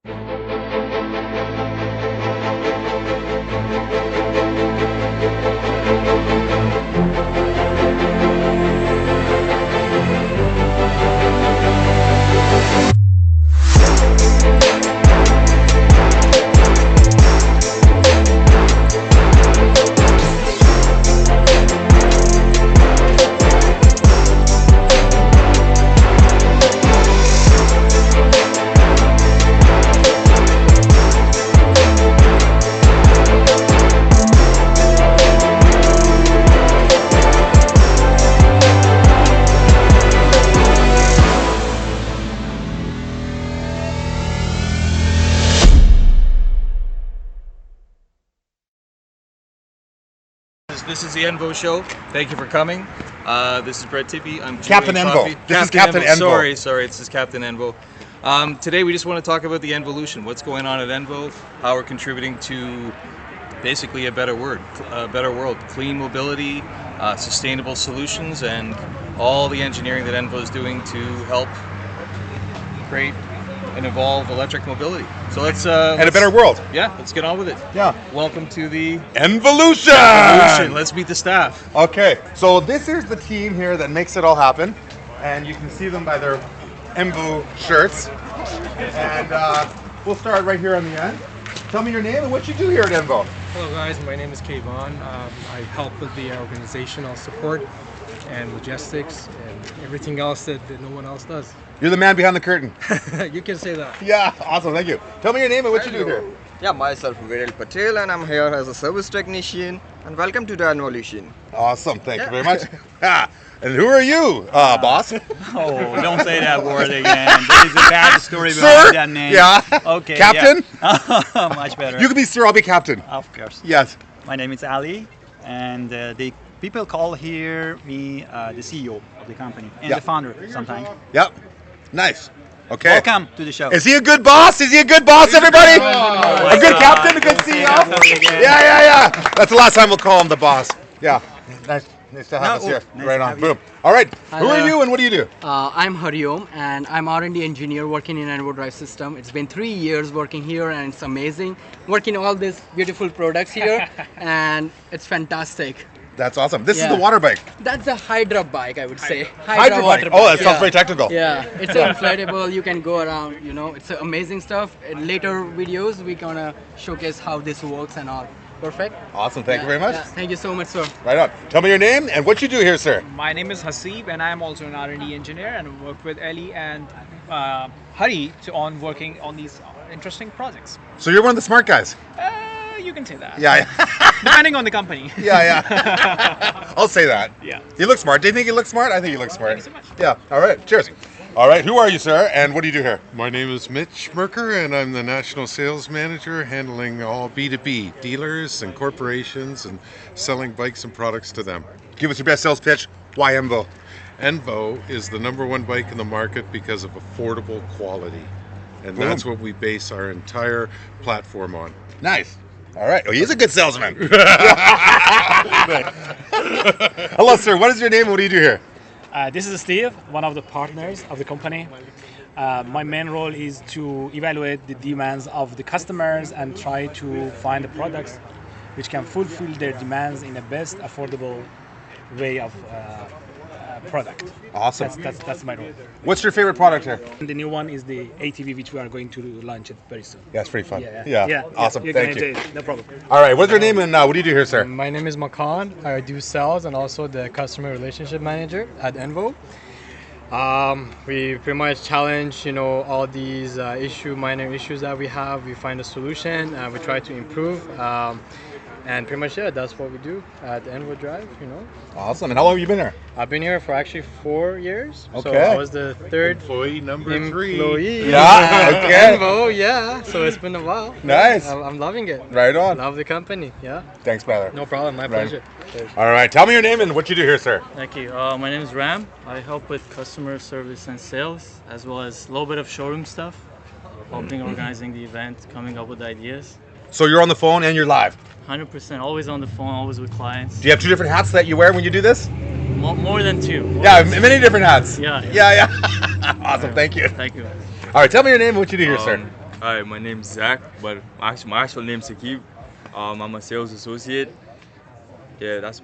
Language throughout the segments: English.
This is the Envo show. Thank you for coming. This is Brett Tippy. I'm Captain Envo. This is Captain Envo. Sorry, this is Captain Envo. Today we just want to talk about the Envolution. What's going on at Envo? How we're contributing to basically a better world, clean mobility, sustainable solutions, and all the engineering that Envo is doing to help create and evolve electric mobility. So let's and a better world. Yeah, let's get on with it. Yeah. Welcome to the Envolution. Let's meet the staff. Okay, so this is the team here that makes it all happen, and you can see them by their Envo shirts. And we'll start right here on the end. Tell me your name and what you do here at Envo. Hello guys, my name is Kayvon. I help with the organizational support and logistics and everything else that no one else does. You're the man behind the curtain. You can say that. Yeah, awesome, thank you. Tell me your name and what you do here. Yeah, myself Viral Patel, and I'm here as a service technician, and welcome to the Envolution. Awesome, thank you very much. And who are you, boss? Oh, don't say that word again. There is a bad story Sir? behind that name. Yeah. Okay. Captain? Yeah. Much better. You can be sir, I'll be captain. Of course. Yes. My name is Ali, and the people call here me the CEO of the company and Yeah. the founder sometimes. Yep. Nice. Okay. Welcome to the show. Is he a good boss? Is he a good boss, everybody? A good captain? A good CEO? Yeah. That's the last time we'll call him the boss. Yeah. Nice to have us here. Nice Right to on. have you. Boom. All right. Hi Who are there. you and what do you do? I'm Hariom and I'm R&D engineer working in Envo Drive System. It's been 3 years working here and it's amazing. Working all these beautiful products here and it's fantastic. That's awesome. This is Yeah. the water bike. That's a Hydra bike, I would say. Hydra water bike. Oh, that bike, sounds very technical. Yeah, it's inflatable. You can go around, it's amazing stuff. In later videos, we're gonna showcase how this works and all. Perfect. Awesome. Thank you very much. Yeah. Thank you so much, sir. Right on. Tell me your name and what you do here, sir. My name is Hasib and I'm also an R&D engineer and work with Ellie and Hari on working on these interesting projects. So you're one of the smart guys. You can say that. Yeah. Depending on the company. Yeah. I'll say that. Yeah. You look smart. Do you think you look smart? I think you look smart. Thank you so much. Yeah. All right. Cheers. All right. Who are you, sir? And what do you do here? My name is Mitch Merker, and I'm the National Sales Manager handling all B2B, dealers and corporations, and selling bikes and products to them. Give us your best sales pitch. Why Envo? Envo is the #1 bike in the market because of affordable quality. And that's what we base our entire platform on. Nice. All right. Oh, he's a good salesman. Hello, sir. What is your name and what do you do here? This is Steve, one of the partners of the company. My main role is to evaluate the demands of the customers and try to find the products which can fulfill their demands in the best affordable way of product. Awesome. That's my role. What's your favorite product here? And the new one is the ATV, which we are going to launch it very soon. Yeah, it's pretty fun. Yeah. Awesome. You Thank can you. enjoy it. No problem. All right. What's your name and what do you do here, sir? My name is Makan. I do sales and also the customer relationship manager at Envo. We pretty much challenge, all these minor issues that we have. We find a solution and we try to improve. And pretty much, that's what we do at Envo Drive, Awesome. And how long have you been here? I've been here for actually 4 years. Okay. So I was the third Employee number 3. employee. Yeah, okay. Envo, yeah. So it's been a while. Nice. I'm loving it. Right on. Love the company, yeah. Thanks, brother. No problem, my Right. pleasure. All right. Tell me your name and what you do here, sir. Thank you. My name is Ram. I help with customer service and sales, as well as a little bit of showroom stuff, helping organizing the event, coming up with ideas. So you're on the phone and you're live. 100%, always on the phone, always with clients. Do you have 2 different hats that you wear when you do this? More than 2. Yeah, many different hats. Yeah. Yeah. Awesome. Thank you. Thank you. All right. Tell me your name and what you do here, sir. Hi, my name's Zach, but my actual name's Sakib. I'm a sales associate. Yeah, that's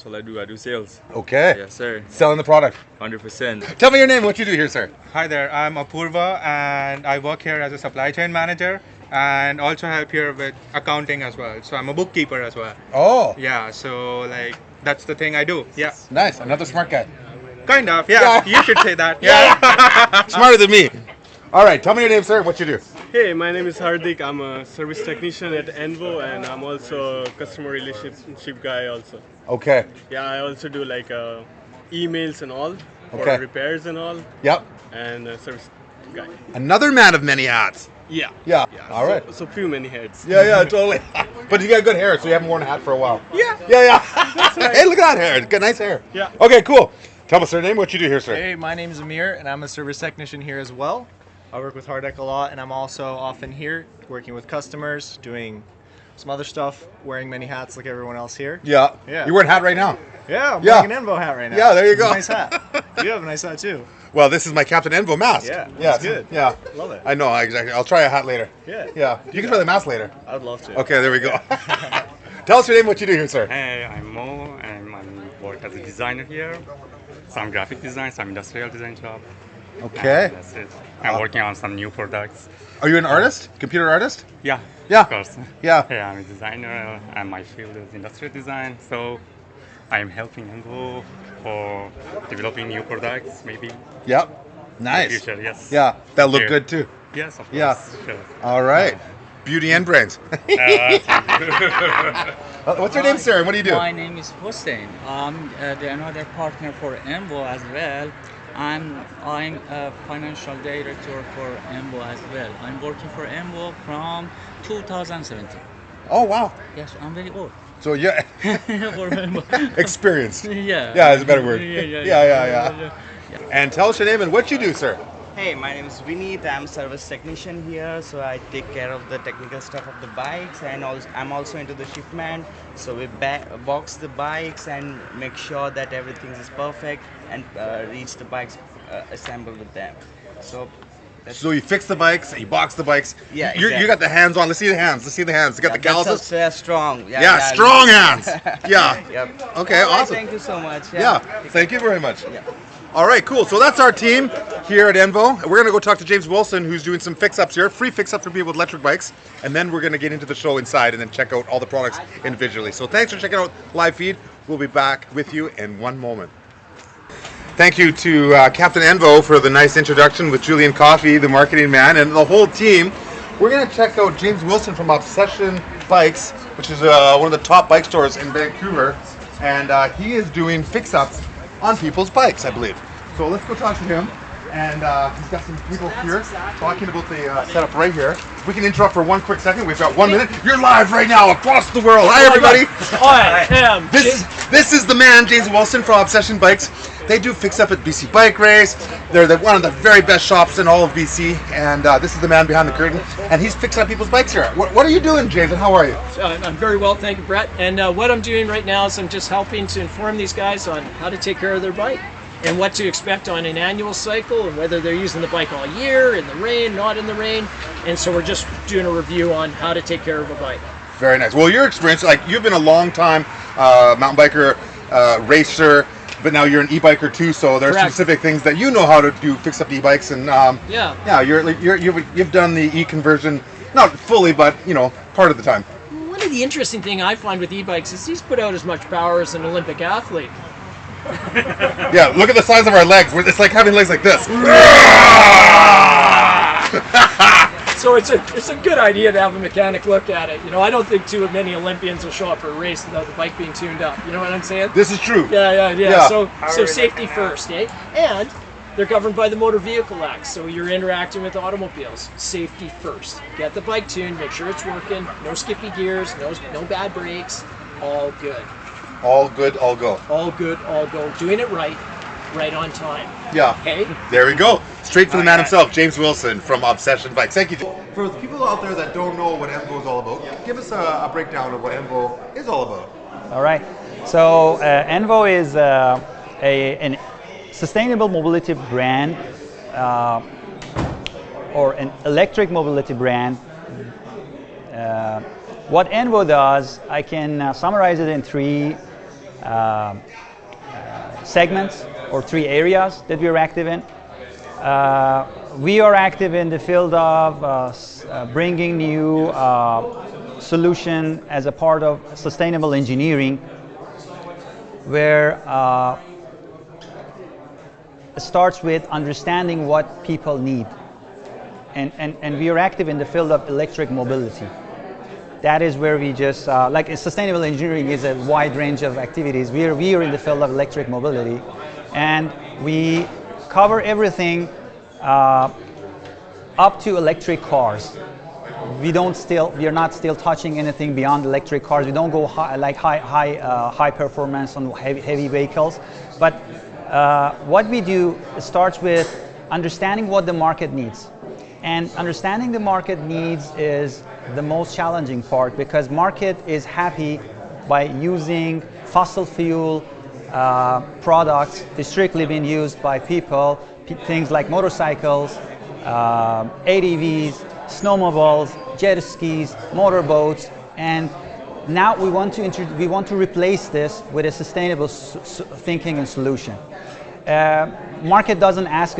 all I do. I do sales. Okay. Yes, sir. Selling the product. 100%. Tell me your name. What you do here, sir? Hi there, I'm Apurva and I work here as a supply chain manager and also help here with accounting as well. So I'm a bookkeeper as well. Oh. Yeah, so like that's the thing I do. Yeah. Nice. Another smart guy. Kind of, yeah. You should say that. Yeah. Smarter than me. All right. Tell me your name, sir, and what you do. Hey, my name is Hardik. I'm a service technician at Envo and I'm also a customer relationship guy also. Okay. Yeah, I also do like emails and all for Okay. repairs and all. Yep. And service guy. Another man of many hats. Yeah. Yeah. All right. So few many heads. Yeah, totally. But you got good hair, so you haven't worn a hat for a while. Yeah. Yeah. Hey, look at that hair. Got nice hair. Yeah. Okay, cool. Tell us your name. What you do here, sir? Hey, my name is Amir, and I'm a service technician here as well. I work with Hardek a lot, and I'm also often here working with customers, doing some other stuff, wearing many hats like everyone else here. Yeah. Yeah. You're wearing a hat right now. Yeah, I'm Yeah. wearing an Envo hat right now. Yeah, there you go. Nice hat. You have a nice hat too. Well, this is my Captain Envo mask. Yeah, Yeah. that's good. Yeah. Love it. I know, exactly. I'll try a hat later. Yeah. Yeah. You can try the mask later. I would love to. Okay, there we go. Tell us your name, what you do here, sir. Hey, I'm Mo, and I work as a designer here. Some graphic design, some industrial design job. Okay. And that's it. I'm working on some new products. Are you an artist? Computer artist? Yeah. Yeah. Of course. Yeah. Yeah, I'm a designer, and my field is industrial design. So I'm helping Envo for developing new products, maybe. Yep. In Nice. the future, yes. Yeah. That look Here. good too. Yes, of course. Yeah. Sure. All right. Beauty and brains. What's your name, sir? And what do you do? My name is Hossein. I'm another partner for Envo as well. I'm a financial director for Envo as well. I'm working for Envo from 2017. Oh, wow. Yes, I'm very old. So, yeah. For Envo. Experienced. Yeah. Yeah, is a better word. Yeah. Yeah. And tell us your name and what you do, sir. Hey, my name is Vineet. I'm service technician here, so I take care of the technical stuff of the bikes, and also, I'm also into the shipment. So we box the bikes and make sure that everything is perfect and reach the bikes assembled with them. So you fix the bikes, you box the bikes. Yeah, You exactly. got the hands on. Let's see the hands. You got the calluses. That's strong. Yeah, strong hands. Yeah. Yep. Okay, All right, awesome. Thank you so much. Yeah, thank you very much. Yeah. All right, cool. So that's our team here at Envo. We're going to go talk to James Wilson, who's doing some fix-ups here, free fix-up for people with electric bikes. And then we're going to get into the show inside and then check out all the products individually. So thanks for checking out live feed. We'll be back with you in one moment. Thank you to Captain Envo for the nice introduction with Julian Coffey, the marketing man, and the whole team. We're going to check out James Wilson from Obsession Bikes, which is one of the top bike stores in Vancouver. And he is doing fix-ups on people's bikes, I believe. So let's go talk to him. And he's got some people here talking about the setup right here. We can interrupt for one quick second. We've got 1 minute. You're live right now across the world. Hi, everybody. Hi. This is the man, James Wilson from Obsession Bikes. They do fix up at BC Bike Race. They're one of the very best shops in all of BC. And this is the man behind the curtain. And he's fixing up people's bikes here. What are you doing, James, and how are you? I'm very well, thank you, Brett. And what I'm doing right now is I'm just helping to inform these guys on how to take care of their bike and what to expect on an annual cycle and whether they're using the bike all year, in the rain, not in the rain. And so we're just doing a review on how to take care of a bike. Very nice. Well, your experience, like you've been a long time mountain biker, racer, but now you're an e-biker too. So there are Correct. specific things that you know how to do, fix up e-bikes, and you've done the e-conversion, not fully, but part of the time. One of the interesting thing I find with e-bikes is these put out as much power as an Olympic athlete. Yeah, look at the size of our legs. It's like having legs like this. So it's a good idea to have a mechanic look at it. I don't think too many Olympians will show up for a race without the bike being tuned up. You know what I'm saying? This is true. Yeah. So safety first, eh? And they're governed by the Motor Vehicle Act, so you're interacting with automobiles. Safety first. Get the bike tuned, make sure it's working, no skippy gears, no bad brakes, all good. All good, all go. All good, all go. Doing it right on time. Yeah. Okay? There we go. Straight for the man himself, James Wilson from Obsession Bikes. Thank you. For the people out there that don't know what Envo is all about, give us a breakdown of what Envo is all about. All right. So Envo is a sustainable mobility brand or an electric mobility brand, what Envo does, I can summarize it in three segments or three areas that we are active in. We are active in the field of bringing new solution as a part of sustainable engineering, where it starts with understanding what people need. And we are active in the field of electric mobility. That is where we just, like sustainable engineering is a wide range of activities. We are in the field of electric mobility, and we cover everything up to electric cars. We are not still touching anything beyond electric cars. We don't go high performance on heavy vehicles. But what we do starts with understanding what the market needs. And understanding the market needs is the most challenging part, because market is happy by using fossil fuel products strictly being used by people, things like motorcycles, ATVs, snowmobiles, jet skis, motorboats, and now we want to replace this with a sustainable thinking and solution. Market doesn't ask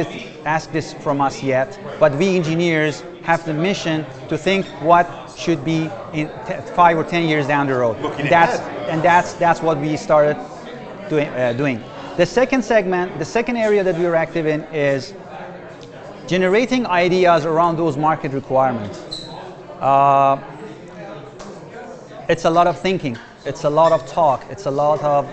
this from us yet, but we engineers have the mission to think what should be in 5 or 10 years down the road. And that's what we started doing. The second segment, the second area that we are active in is generating ideas around those market requirements. It's a lot of thinking, it's a lot of talk, it's a lot of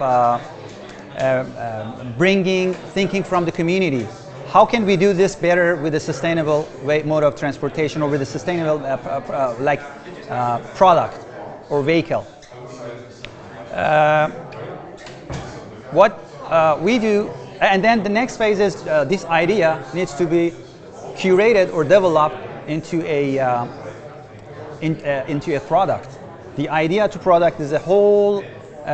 thinking from the community. How can we do this better with a sustainable mode of transportation, or with a sustainable product or vehicle? What we do, and then the next phase is this idea needs to be curated or developed into a product. The idea to product is a whole. You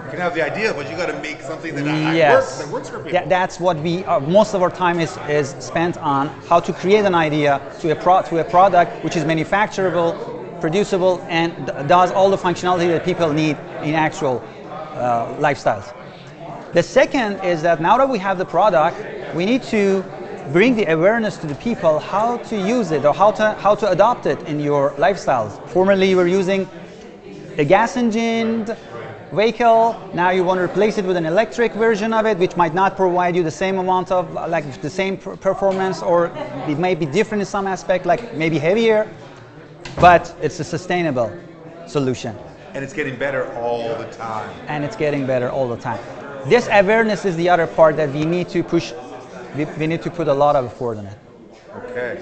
can have the idea, but you got to make something that works for people. That's what we most of our time is spent on, how to create an idea to a product which is manufacturable, producible, and does all the functionality that people need in actual lifestyles. The second is that now that we have the product, we need to bring the awareness to the people how to use it, or how to adopt it in your lifestyles. Formerly you were using a gas engined vehicle, now you want to replace it with an electric version of it, which might not provide you the same amount of, the same performance, or it may be different in some aspect, like maybe heavier, but it's a sustainable solution. And it's getting better all the time. And it's getting better all the time. This awareness is the other part that we need to push. We need to put a lot of effort in it. Okay.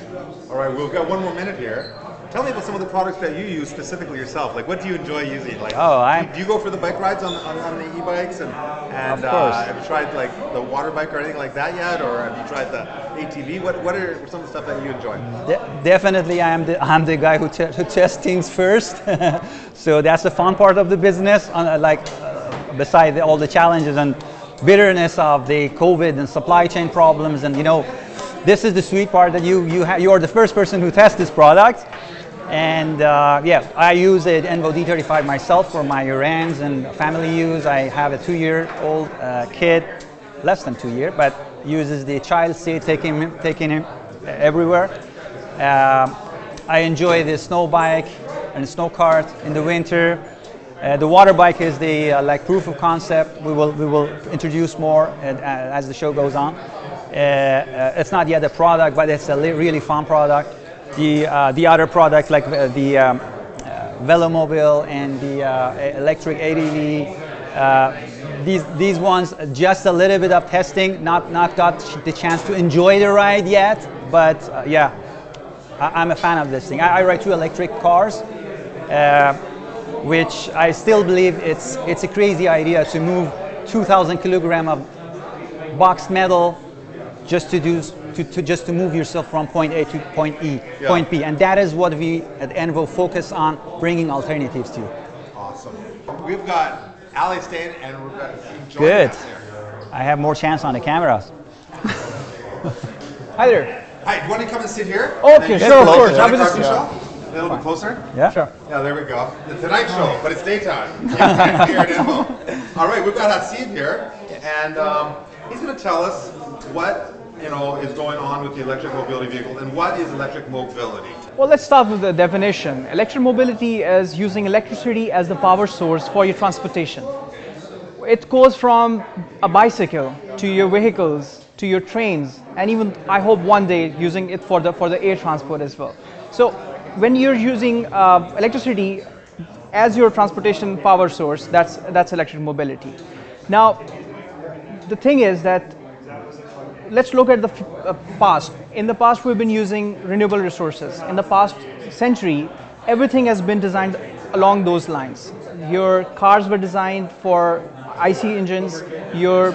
All right, we've got one more minute here. Tell me about some of the products that you use specifically yourself. Like, what do you enjoy using? Like, do you go for the bike rides on the e-bikes? And of course. Have you tried like the water bike or anything like that yet? Or have you tried the ATV? What are some of the stuff that you enjoy? Definitely, I'm the guy who tests things first. So that's the fun part of the business. Beside all the challenges and bitterness of the COVID and supply chain problems, and this is the sweet part, that you are the first person who tests this product. And I use an Envo D35 myself for my errands and family use. I have a 2-year-old kid, less than 2 years, but uses the child seat, taking him everywhere. I enjoy the snow bike and the snow cart in the winter. The water bike is the proof of concept. We will introduce more as the show goes on. It's not yet a product, but it's a really fun product. The other products like the Velomobile and the electric ATV, these ones just a little bit of testing, not got the chance to enjoy the ride yet, but I'm a fan of this thing. I ride 2 electric cars, which I still believe it's a crazy idea to move 2,000 kilograms of boxed metal just to move yourself from point A to point point B, and that is what we at Envo focus on, bringing alternatives to. Awesome. We've got Ali staying, and we've got Joy. Good. Here. I have more chance on the cameras. Hi there. Hi, do you want to come and sit here? Okay, sure, of course. I was just a little bit closer. Yeah. Sure. Yeah, there we go. The Tonight Show, but it's daytime. Here at Envo. All right, we've got Steve here, and he's going to tell us what is going on with the electric mobility vehicle and what is electric mobility. Well, let's start with the definition. Electric mobility is using electricity as the power source for your transportation. It goes from a bicycle to your vehicles, to your trains, and even, I hope, one day using it for the air transport as well. So when you're using electricity as your transportation power source, that's electric mobility. Now, the thing is that let's look at the past. In the past, we've been using renewable resources. In the past century, everything has been designed along those lines. Your cars were designed for IC engines. Your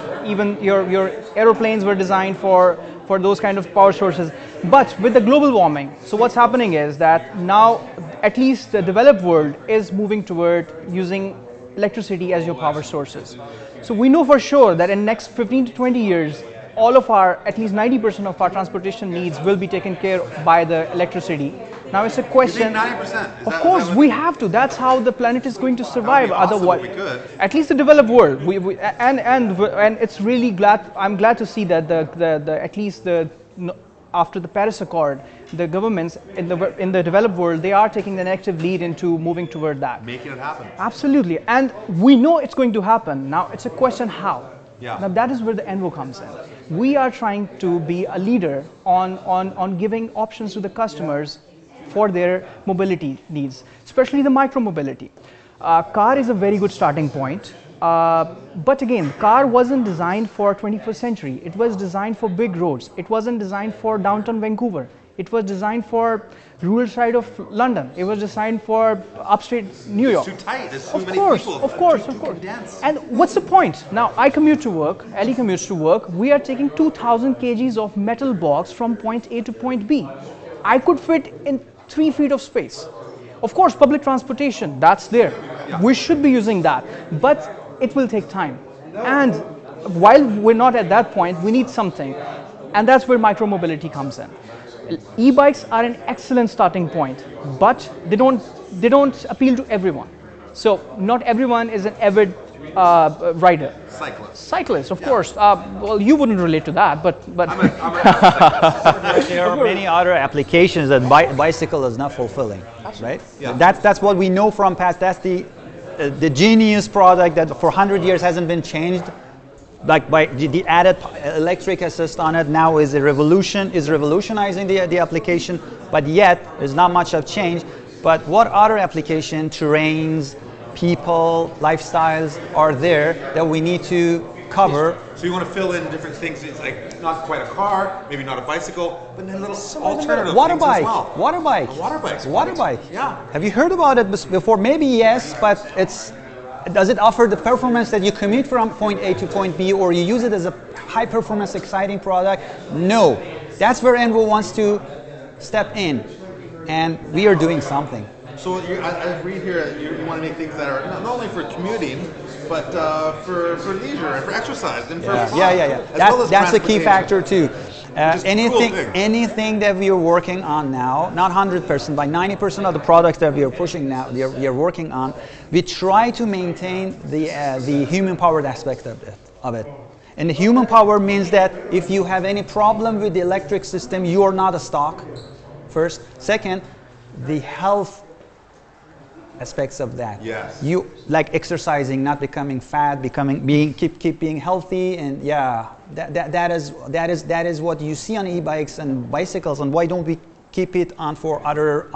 aeroplanes were designed for those kind of power sources. But with the global warming, so what's happening is that now at least the developed world is moving toward using electricity as your power sources. So we know for sure that in next 15 to 20 years, all of our, at least 90% of our transportation needs will be taken care of by the electricity. Now it's a question. 90%? Of course, we have to. That's how the planet is going to survive. Awesome Otherwise, if we could. at least the developed world. And it's really glad. I'm glad to see that at least after the Paris Accord, the governments in the developed world, they are taking an active lead into moving toward that. Making it happen. Absolutely, and we know it's going to happen. Now it's a question how. Yeah. Now that is where the Envo comes in. We are trying to be a leader on giving options to the customers for their mobility needs, especially the micro-mobility. Car is a very good starting point. But again, car wasn't designed for 21st century. It was designed for big roads. It wasn't designed for downtown Vancouver. It was designed for rural side of London. It was designed for upstate New York. It's too tight. There's too many people. Of course. And what's the point? Now, I commute to work. Ellie commutes to work. We are taking 2,000 kgs of metal box from point A to point B. I could fit in 3 feet of space. Of course, public transportation, that's there. Yeah. We should be using that. But it will take time. And while we're not at that point, we need something. And that's where micro-mobility comes in. E-bikes are an excellent starting point, but they don't appeal to everyone. So not everyone is an avid rider. Cyclist, of course. Well, you wouldn't relate to that, but there are many other applications that bicycle is not fulfilling, right? Yeah. That's what we know from past. That's the genius product that for 100 years hasn't been changed. Like by the added electric assist on it now is revolutionizing the application, but yet there's not much of change. But what other application, terrains, people, lifestyles are there that we need to cover? So you want to fill in different things. It's like not quite a car, maybe not a bicycle, but then a little alternative water things bike, as well. water bike, A water bike. water bike. Yeah. Have you heard about it before? Maybe yes, but does it offer the performance that you commute from point A to point B, or you use it as a high performance, exciting product? No. That's where Envo wants to step in, and we are doing something. So I read here you want to make things that are not only for commuting, but for leisure and for exercise and for fun. Yeah. That's a key factor too. Anything that we are working on now, not 100%, but 90% of the products that we are pushing now, we are working on, we try to maintain the human-powered aspect of it. And the human power means that if you have any problem with the electric system, you are not a stock, first. Second, the health aspects of that. Yes. You like exercising, not becoming fat, keep being healthy, and that is what you see on e-bikes and bicycles. And why don't we keep it on for other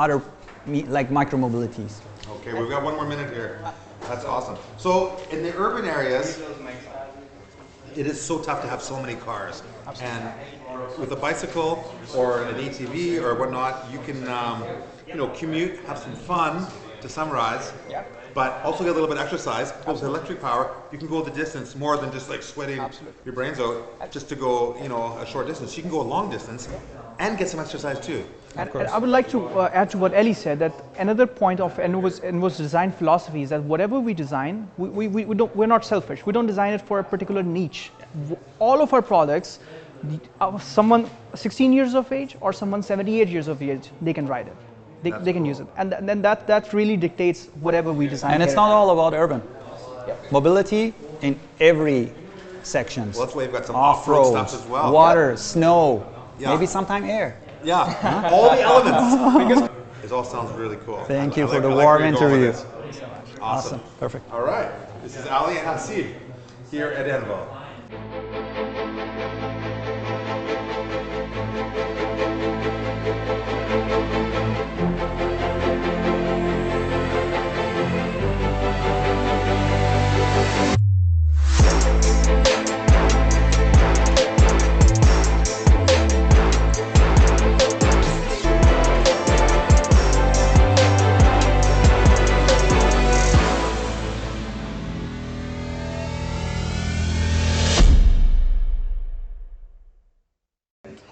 like micro-mobilities? Okay, we've got 1 more minute here. That's awesome. So in the urban areas, it is so tough to have so many cars. And with a bicycle or an ATV or whatnot, you can commute, have some fun, to summarize, but also get a little bit of exercise. With electric power, you can go the distance more than just like sweating your brains out just to go, a short distance. You can go a long distance and get some exercise too. And I would like to add to what Ellie said, that another point of Envo's design philosophy is that whatever we design, we're not selfish. We don't design it for a particular niche. All of our products Someone 16 years of age or someone 78 years of age, they can ride it. They can use it, and then that really dictates whatever we design. And it's not all about urban. Mobility in every sections. Well, that's why you've got some off-road stuff as well. water, snow, Yeah. maybe sometime air. Yeah, all the elements. It all sounds really cool. Thank you for the I like warm where you're going interview. with this. Awesome. Perfect. All right. This is Ali and Hasib here at Envo.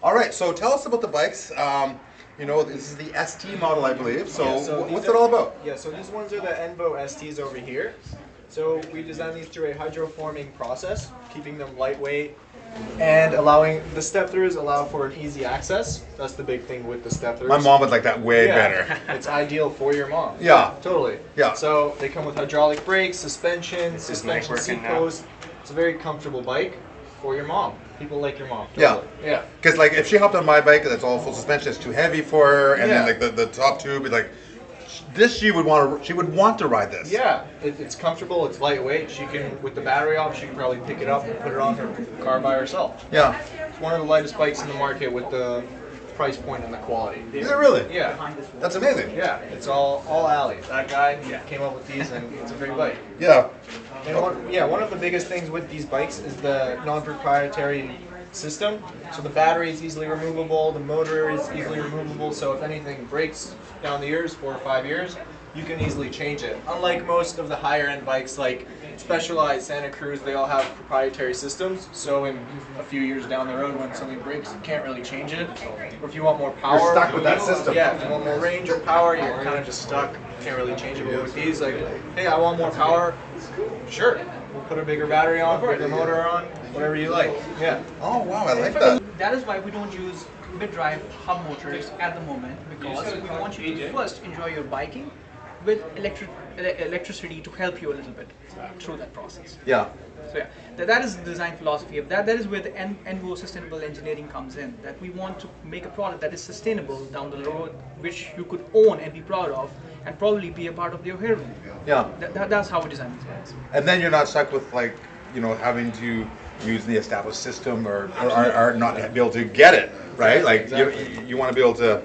All right, so tell us about the bikes. You know, this is the ST model, I believe. So, what's it all about? Yeah, so these ones are the Envo STs over here. So we designed these through a hydroforming process, keeping them lightweight and allowing the step-throughs allow for an easy access. That's the big thing with the step-throughs. My mom would like that way better. It's ideal for your mom. Yeah. Totally. Yeah. So they come with hydraulic brakes, suspension seat post. It's a very comfortable bike for your mom. People like your mom. Totally. Yeah. Because like if she hopped on my bike that's all full suspension, it's too heavy for her, and Yeah. then like the top tube is like this. She would want to ride this. Yeah, it's comfortable, it's lightweight. She can, with the battery off, she can probably pick it up and put it on her car by herself. Yeah. It's one of the lightest bikes in the market with the price point and the quality. Is it really? Yeah. That's amazing. Yeah, it's all Ali. That guy came up with these, and it's a great bike. Yeah. And one of the biggest things with these bikes is the non-proprietary system. So the battery is easily removable, the motor is easily removable, so if anything breaks down the years, 4 or 5 years, you can easily change it. Unlike most of the higher end bikes like Specialized, Santa Cruz, they all have proprietary systems, so in a few years down the road when something breaks, you can't really change it. Or if you want more power, You're stuck with that system. Yeah, if you want more range or power, you're kind of just stuck. Can't really change it. But with these, like, hey, I want more power, sure. We'll put a bigger battery on, bigger motor on, whatever you like. Yeah. Oh wow, I like that. That is why we don't use mid-drive hub motors at the moment, because we want you to first enjoy your biking with electricity to help you a little bit through that process. Yeah. So yeah, that is the design philosophy of that. That is where the Envo sustainable engineering comes in. That we want to make a product that is sustainable down the road, which you could own and be proud of, and probably be a part of your heirloom. Yeah. That's how we design these bikes. And then you're not stuck with like, you know, having to use the established system or not be able to get it, right? Like Exactly. you want to be able to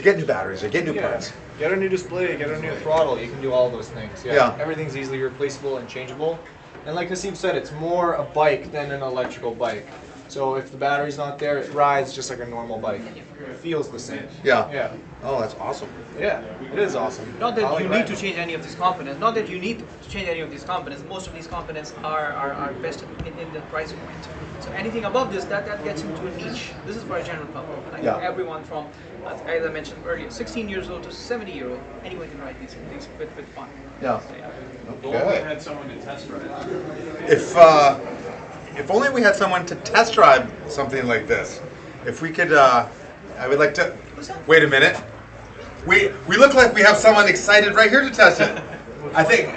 get new batteries or get new parts. Get a new display, get a new throttle, you can do all those things. Yeah. Everything's easily replaceable and changeable. And like Hasib said, it's more a bike than an electrical bike. So if the battery's not there, it rides just like a normal bike. It feels the same. Yeah. Yeah. Oh, that's awesome. Yeah, it is awesome. Not that I you like need to change any of these components. Not that you need to change any of these components. Most of these components are best in the price point. So anything above this, that gets into a niche. This is for a general public. Like everyone from, as I mentioned earlier, 16 years old to 70-year-old, anyone can ride these with fun. Yeah. Okay. Had someone to test drive. If only we had someone to test drive something like this. If we could, I would like to. Wait a minute. We look like we have someone excited right here to test it. I think.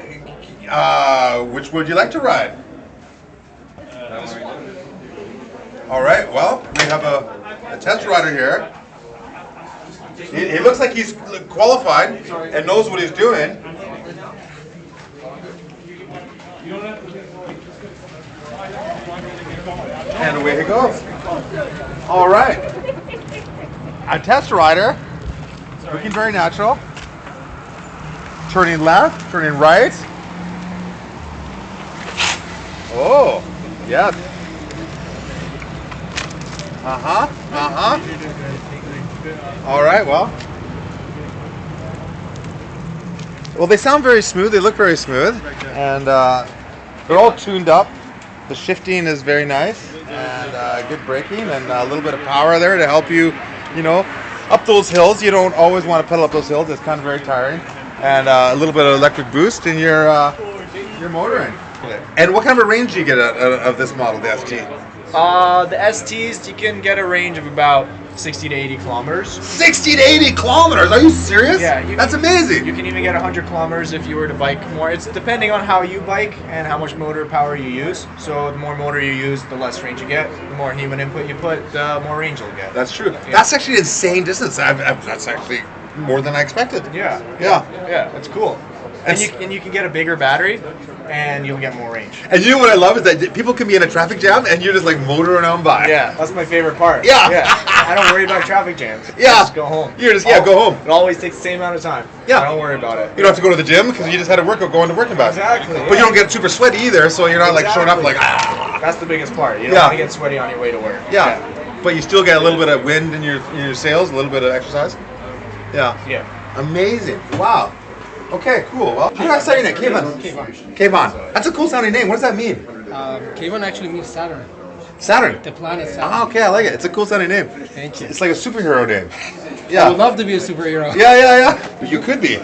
Which would you like to ride? All right. Well, we have a test rider here. He looks like he's qualified and knows what he's doing. And away he goes. All right. A test rider. Looking very natural. Turning left, turning right. Oh, yes. All right, well, they sound very smooth. They look very smooth, and they're all tuned up. The shifting is very nice, and good braking, and a little bit of power there to help you, you know, up those hills. You don't always want to pedal up those hills. It's kind of very tiring, and a little bit of electric boost in your motoring. And what kind of a range do you get out of this model, the ST? The STs, you can get a range of about 60 to 80 kilometers. 60 to 80 kilometers? Are you serious? Yeah. That's amazing. You can even get 100 kilometers if you were to bike more. It's depending on how you bike and how much motor power you use. So the more motor you use, the less range you get. The more human input you put, the more range you'll get. That's true. Yeah. That's actually an insane distance. That's actually more than I expected. Yeah. Yeah. It's cool. And you can get a bigger battery, and you'll get more range. And you know what I love is that people can be in a traffic jam and you're just like motoring on by. Yeah, that's my favorite part. Yeah. I don't worry about traffic jams. Yeah. I just go home. You're just go home. It always takes the same amount of time. Yeah. I don't worry about it. You don't have to go to the gym because you just had a workout going to work and back. Exactly. But you don't get super sweaty either, so you're not like showing up like That's the biggest part. You don't want to get sweaty on your way to work. Yeah. But you still get a little bit of wind in your sails, a little bit of exercise. Yeah. Amazing. Wow. Okay, cool. Well, how do I say your name? Kevin. Kevin. That's a cool sounding name. What does that mean? Kevin actually means Saturn. Saturn. The planet Saturn. Oh, okay, I like it. It's a cool sounding name. Thank you. It's like a superhero name. Yeah. I would love to be a superhero. Yeah. You could be.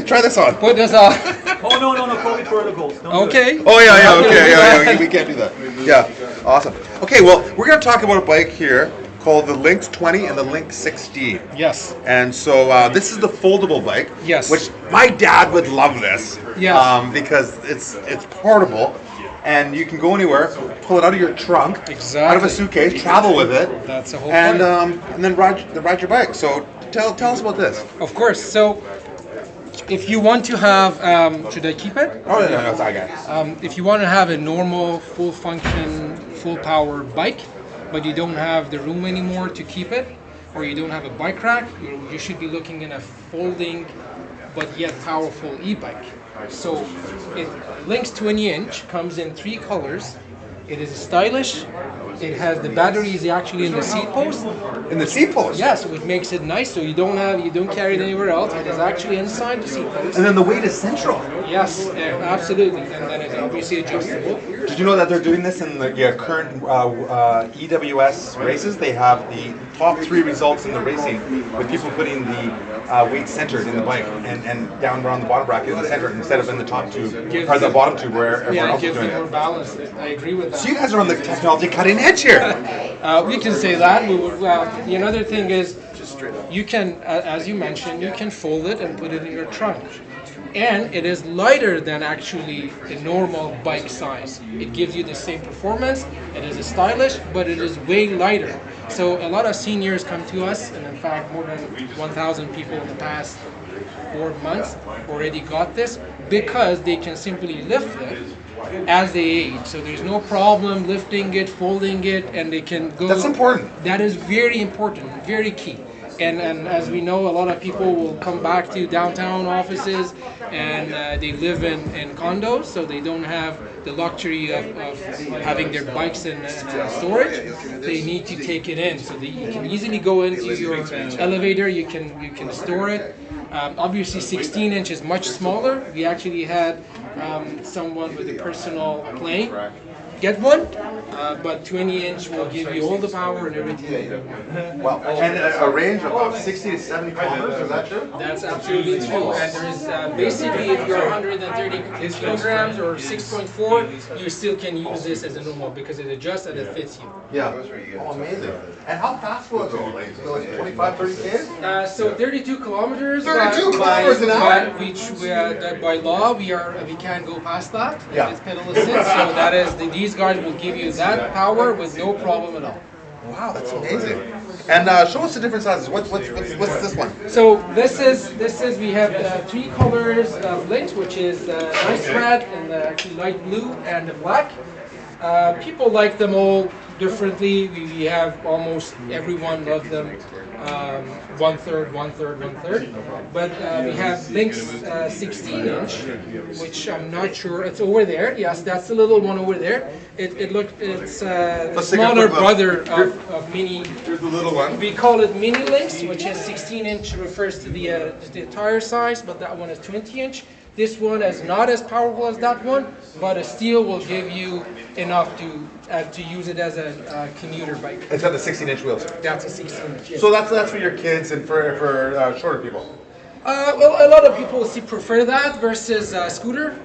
Try this on. Put this on. Oh no, COVID protocols. Don't do Okay. it. Oh yeah. Okay, yeah. We can't do that. Yeah. Awesome. Okay, well, we're gonna talk about a bike here called the Lynx 20 and the Lynx 16. Yes. And so this is the foldable bike. Yes. Which my dad would love this. Yes. Because it's portable, and you can go anywhere, pull it out of your trunk, exactly, out of a suitcase, travel with it. That's the whole and point. And then ride your bike. So tell us about this. Of course. So if you want to have, should I keep it? Oh no, I got it. If you want to have a normal, full function, full power bike, but you don't have the room anymore to keep it, or you don't have a bike rack, you should be looking in a folding but yet powerful e-bike. So Lynx 20-inch comes in 3 colors. It is stylish. It has the battery is actually in the seat post. In the seat post? Yes, which makes it nice. So you don't carry it anywhere else. It is actually inside the seat post. And then the weight is central. Yes, absolutely. And then it's obviously adjustable. Did you know that they're doing this in the current EWS races? They have the top 3 results in the racing with people putting the weight centered in the bike and down around the bottom bracket in the center instead of in the top 2 or the bottom 2 where everyone else is doing more it. balance. I agree with that. So you guys are on the technology cutting edge here. We can say that. The another thing is, you can, as you mentioned, you can fold it and put it in your trunk. And it is lighter than actually the normal bike size. It gives you the same performance. It is stylish, but it is way lighter. So a lot of seniors come to us, and in fact, more than 1,000 people in the past 4 months already got this because they can simply lift it as they age. So there's no problem lifting it, folding it, and they can go. That's important. That is very important, very key. And as we know, a lot of people will come back to downtown offices and they live in condos, so they don't have the luxury of having their bikes in storage. They need to take it in, so that you can easily go into your elevator, you can store it. Obviously 16 inch is much smaller. We actually had someone with a personal plane get one, but 20 inch will give you all the power and everything. Wow. And a range of about 60 to 70 kilometers, is that true? That's absolutely true. And there is basically, if you're 130 kilograms or 6.4, you still can use this as a normal because it adjusts and it fits you. Yeah. Oh, amazing. And how fast will it go? Like 25, 30 Ks? So 32 kilometers. 32 kilometers an hour? But by law, we can't go past that. Yeah. It's pedal assist, so that is these guys will give you that power with no problem at all. Wow, that's amazing. And show us the different sizes. What's this one? So this is we have 3 colors of Lynx, which is nice red and actually light blue and the black. People like them all differently. We have almost everyone loves them. 1/3, 1/3, 1/3. But we have Lynx 16 inch, which I'm not sure, it's over there. Yes, that's the little one over there. It's the smaller brother of Mini. Here's the little one. We call it Mini Lynx, which is 16 inch, refers to the tire size, but that one is 20 inch. This one is not as powerful as that one, but it still will give you enough to use it as a commuter bike. It's got the 16-inch wheels. That's a 16-inch. Yes. So that's for your kids and for shorter people. Well, a lot of people prefer that versus scooter.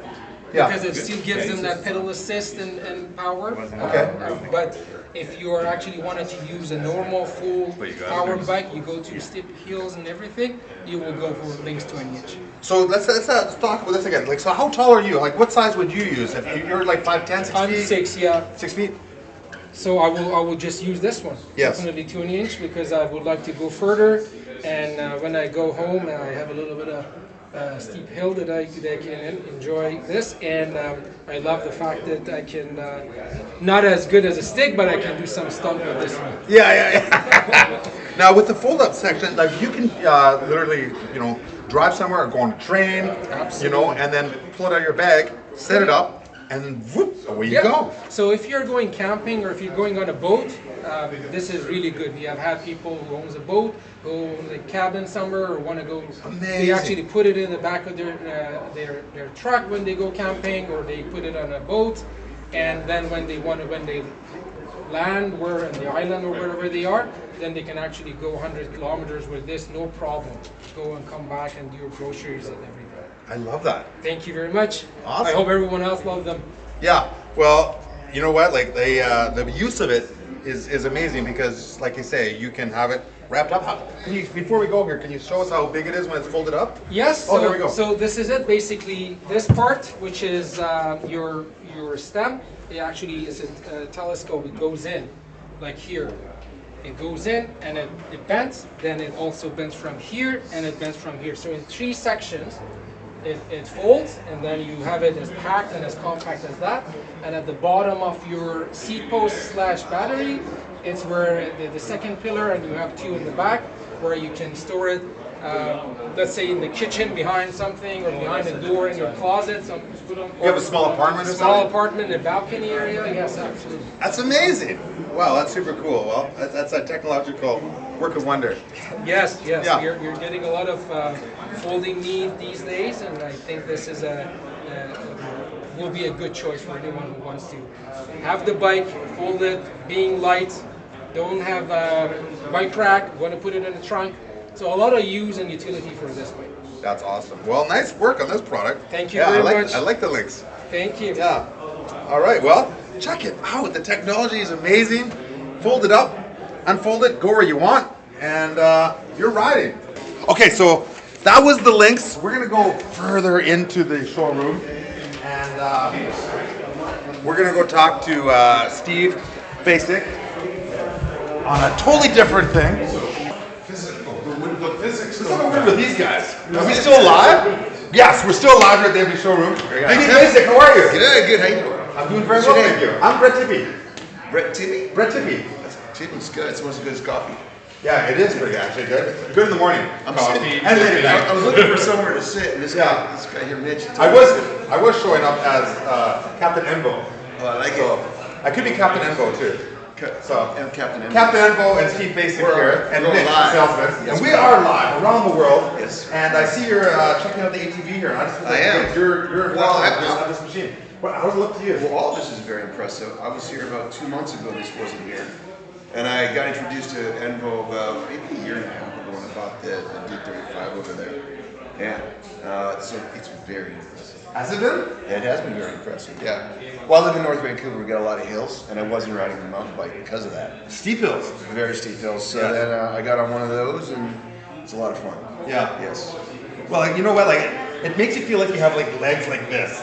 Yeah. because it still gives them that pedal assist and power. Okay. But if you are actually wanting to use a normal full power bike, you go to steep hills and everything, you will go for Lynx 20-inch. So let's talk about this again. Like, so how tall are you? Like, what size would you use? If you're like 5'10", 6 I'm feet? 6, yeah. 6 feet? So I will just use this one. Yes. Definitely 20-inch because I would like to go further. And when I go home, I have a little bit of steep hill that I can enjoy this. And I love the fact that I can, not as good as a stick, but I can do some stunt with this one. Yeah. Now with the fold-up section, like you can literally, drive somewhere or go on a train, and then pull it out of your bag, set it up, and then whoop, away you go. So if you're going camping or if you're going on a boat, this is really good. We have had people who owns a boat, who owns a cabin somewhere, or want to go. They actually put it in the back of their truck when they go camping, or they put it on a boat, and then when they land where in the island or wherever they are, then they can actually go 100 kilometers with this, no problem. Go and come back and do your groceries and everything. I love that. Thank you very much. Awesome. I hope everyone else loves them. Yeah. Well, you know what? Like the use of it is amazing because, like you say, you can have it wrapped up. Before we go here, can you show us how big it is when it's folded up? Yes. Oh, there we go. So this is it. Basically, this part, which is your stem, it actually is a telescope. It goes in, like here. It goes in and it bends. Then it also bends from here and it bends from here. So in 3 sections. It folds, and then you have it as packed and as compact as that. And at the bottom of your seat post / battery, it's where the second pillar, and you have 2 in the back, where you can store it. Let's say in the kitchen behind something, or behind a door in your closet. You have a small apartment or something? Small apartment, a balcony area. Yes, absolutely. That's amazing. Wow, that's super cool. Well, that's a technological work of wonder. Yes. Yeah. You're getting a lot of folding need these days, and I think this is will be a good choice for anyone who wants to have the bike, fold it, being light, don't have a bike rack, want to put it in the trunk. So a lot of use and utility for this bike. That's awesome. Well, nice work on this product. Thank you very much. I like the Lynx. Thank you. Yeah. All right. Well, check it out. The technology is amazing. Fold it up, unfold it, go where you want, and you're riding. Okay, so that was the Lynx. We're gonna go further into the showroom, and we're gonna go talk to Steve Basic on a totally different thing. Let's have a word with these guys. Are we still live? Yes, we're still live here at the Envo showroom. Steve Basic, how are you? Good. How you doing? I'm doing very well, thank you. I'm Brett Tippy. Brett Tippy? Brett Tippy. Tippy's good. It's almost as good as coffee. Yeah, it is pretty actually good. Good in the morning. Coffee. And late at night. I was looking for somewhere to sit, and this guy here, Mitch. I was showing up as Captain Envo. Oh, I like it. I could be Captain Envo too. So Captain Envo. Captain Envo and Steve Basic here, and we're Mitch, the live. salesman. Yes, and we are live around the world. Yes. And I see you're checking out the ATV here. And I just I am. You're Well, of this machine. How does it look to you? Well, all of this is very impressive. I was here about 2 months ago. This wasn't here. And I got introduced to Envo about maybe a year and a half ago when I bought the D35 over there. Yeah, so it's very impressive. Has it been? Yeah, it has been very impressive, yeah. Well, I live in North Vancouver, we got a lot of hills, and I wasn't riding a mountain bike because of that. Steep hills? Very steep hills. So Yes. then I got on one of those, and it's a lot of fun. Yeah. Yes. Well, you know what? Like, it makes you feel like you have like legs like this.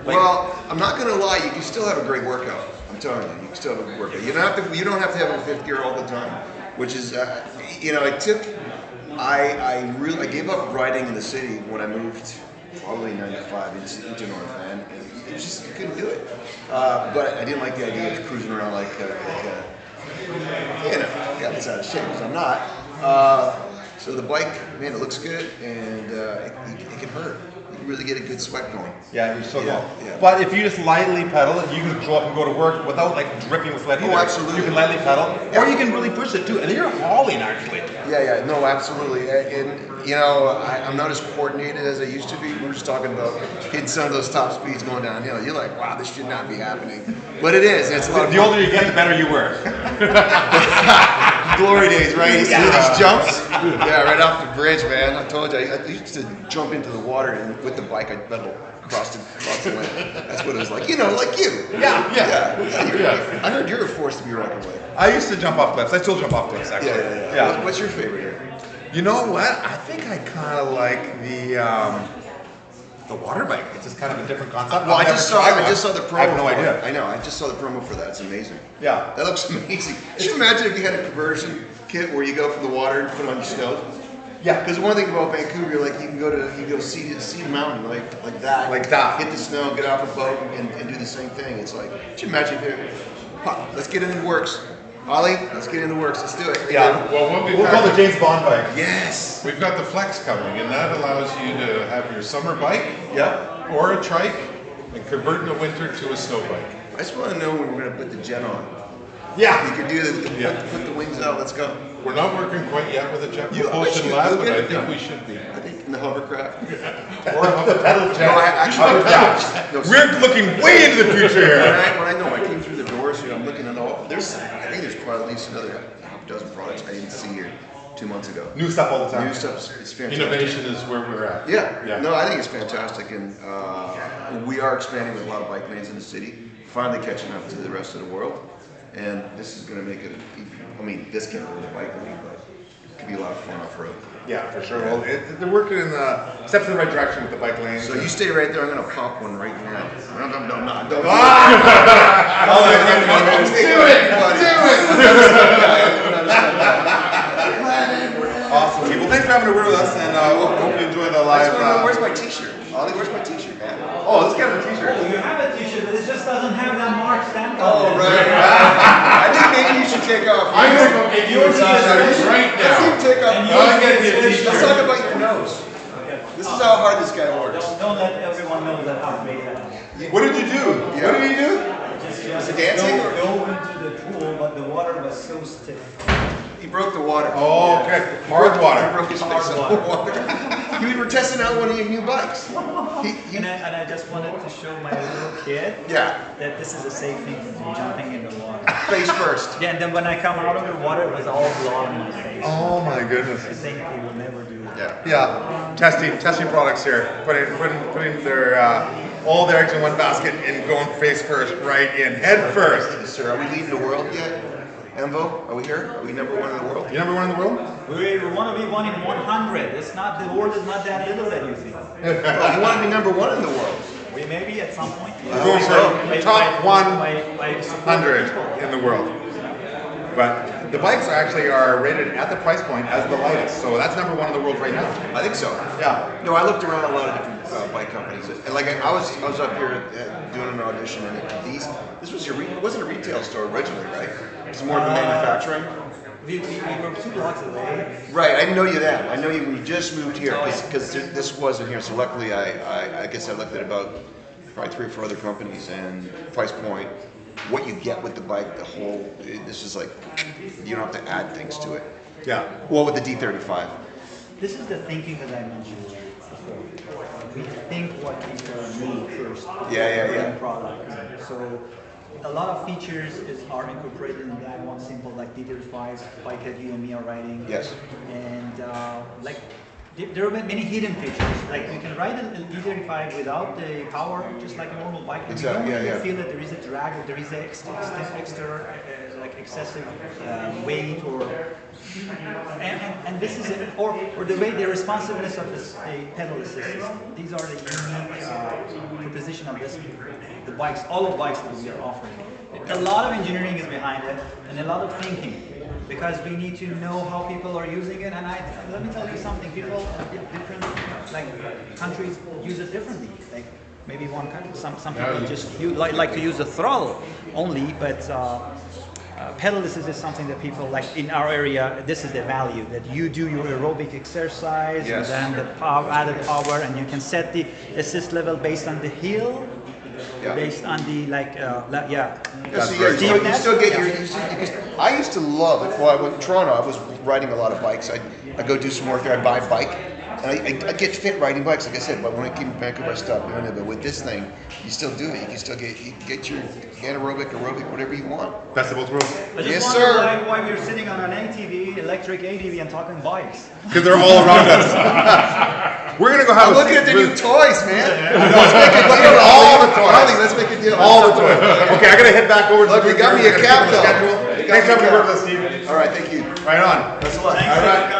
Well, I'm not gonna lie, you can still have a great workout. I'm telling you, you can still have a good workout. You don't have to have a fifth gear all the time, which is, I gave up riding in the city when I moved probably in '95 into North Van, and it just, you couldn't do it. But I didn't like the idea of cruising around like got this out of shape, because I'm not. So the bike, man, it looks good, and it can hurt. You can really get a good sweat going. Yeah, you're so cool. Yeah. But if you just lightly pedal, you can go up and go to work without like dripping with sweat. Oh, absolutely. You can lightly pedal, or you can really push it too, and then you're hauling actually. Yeah, no, absolutely. And I'm not as coordinated as I used to be. We were just talking about hitting some of those top speeds going downhill. You're like, wow, this should not be happening, but it is. It's a lot of the older you get, the better you work. Glory days, right? You see these jumps? Yeah, right off the bridge, man. I told you, I used to jump into the water and with the bike, I'd pedal across the land. That's what it was like. You know, like you. Yeah. I heard you're a force to be reckoned with. I used to jump off cliffs. I still jump off cliffs, actually. Yeah. What's your favorite here? You know what? I think I kind of like the water bike. It's just kind of a different concept. Well, I just saw the promo. I have no for idea. it. I know. I just saw the promo for that. It's amazing. Yeah. That looks amazing. Could you imagine if you had a conversion kit where you go from the water and put on your snow? Yeah. Because one thing about Vancouver, like you can go see the mountain like that. Like that. Hit the snow, get off a boat, and do the same thing. It's like, could you imagine let's get into works. Ollie, let's get into works. Let's do it. Yeah. Well, we'll call the James Bond bike. Yes. We've got the Flex coming, and that allows you to have your summer bike, or a trike, and convert in the winter to a snow bike. I just want to know when we're going to put the jet on. Yeah. You could do put the wings out. Let's go. We're not working quite yet with a jet propulsion lab, but I think we should be. I think in the hovercraft. Or a pedal jet. No, actually, we're looking way into the future here. When I know I came through the doors here, I'm looking at all. I think there's probably at least another half dozen products I didn't see here 2 months ago. New stuff all the time. New stuff. It's fantastic. Innovation is where we're at. Yeah. No, I think it's fantastic, and we are expanding with a lot of bike lanes in the city. Finally catching up to the rest of the world, and this is going to make it. This can't be a bike lane, but it could be a lot of fun off road. Yeah, for sure. Well, they're working in the steps in the right direction with the bike lanes. So you stay right there. I'm going to pop one right now. No, don't. Do it. Awesome. Well, thanks for having a word with us, and hope you enjoy the live. Where's my T-shirt? Ollie, where's my T-shirt, man? Oh, let's get him a T-shirt. You have a T-shirt, but it just doesn't have that mark stamped on Oh, it. right. I think maybe you should take off. I'm going to go get you a T-shirt right now. Let's take off. I'll get you a T-shirt. Let's talk about your nose. This is how hard this guy works. Don't let everyone know that how great that is. What did you do? Yeah. What did you do? Was it dancing? Dove into the pool, but the water was so stiff. He broke the water. Oh, okay. Hard water. He broke his face on the water. We were testing out one of your new bikes. And I just wanted to show my little kid that this is a safe thing to do, jumping in the water. Face first. Yeah, and then when I come out of the water, it was all blood on my face. Oh my goodness. I think he will never do that. Yeah. Testing products here. Putting their all their eggs in one basket and going face first, right in, head first. Yes, sir. Are we leading the world yet? Envo, are we here? Are we number one in the world? You number one in the world? We want to be one in 100. It's not, the world is not that little that you think. Well, you want to be number one in the world. We may be at some point. We're going for top 100 in the world. But the bikes are rated at the price point as the lightest, so that's number one in the world right now. I think so. Yeah. No, I looked around a lot of different bike companies, and like I was up here doing an audition, and this was it wasn't a retail store originally, right? It's more of a manufacturing. We were 2 blocks away. Right, I didn't know you then. I know you when you just moved here because this wasn't here. So luckily, I guess I looked at about probably 3 or 4 other companies and price point, what you get with the bike, this is like you don't have to add things to it. Yeah. Well, with the D35. This is the thinking that I mentioned before. We think what people need first. Yeah. Product. So a lot of features are incorporated in that one simple, like D35 bike that you and me are riding. Yes. And there are many hidden features. Like you can ride a D35 without the power, just like a normal bike. Exactly. You don't really feel that there is a drag, or there is extra like excessive weight, or and this is it, or the way the responsiveness of the pedal assist system. These are the unique proposition of the bikes, all of the bikes that we are offering. A lot of engineering is behind it, and a lot of thinking, because we need to know how people are using it. And let me tell you something: people in different countries use it differently. Like maybe one country, some people just like to use the throttle only, but pedal assist is something that people like in our area. This is the value that you do your aerobic exercise, and then the added power, and you can set the assist level based on the hill. Based on the you still get your. I used to love it. Well, I went to Toronto. I was riding a lot of bikes. I go do some work there. I buy a bike, And I get fit riding bikes, like I said, but when I came to Vancouver, I stopped doing it. But with this thing, you still do it. You can still get your anaerobic, aerobic, whatever you want. Best of both worlds. Yes, sir. Why we're sitting on an ATV, electric ATV, and talking bikes? Because they're all around us. We're gonna go have I'm a looking at the new toys, man. Let's make a deal. All the toys. Let's make a deal. All the toys. Okay, I gotta head back over to Look, you got me a cap, though. Thanks for coming to work with us, Steve. All right, thank you. Right on. Best of luck. All right.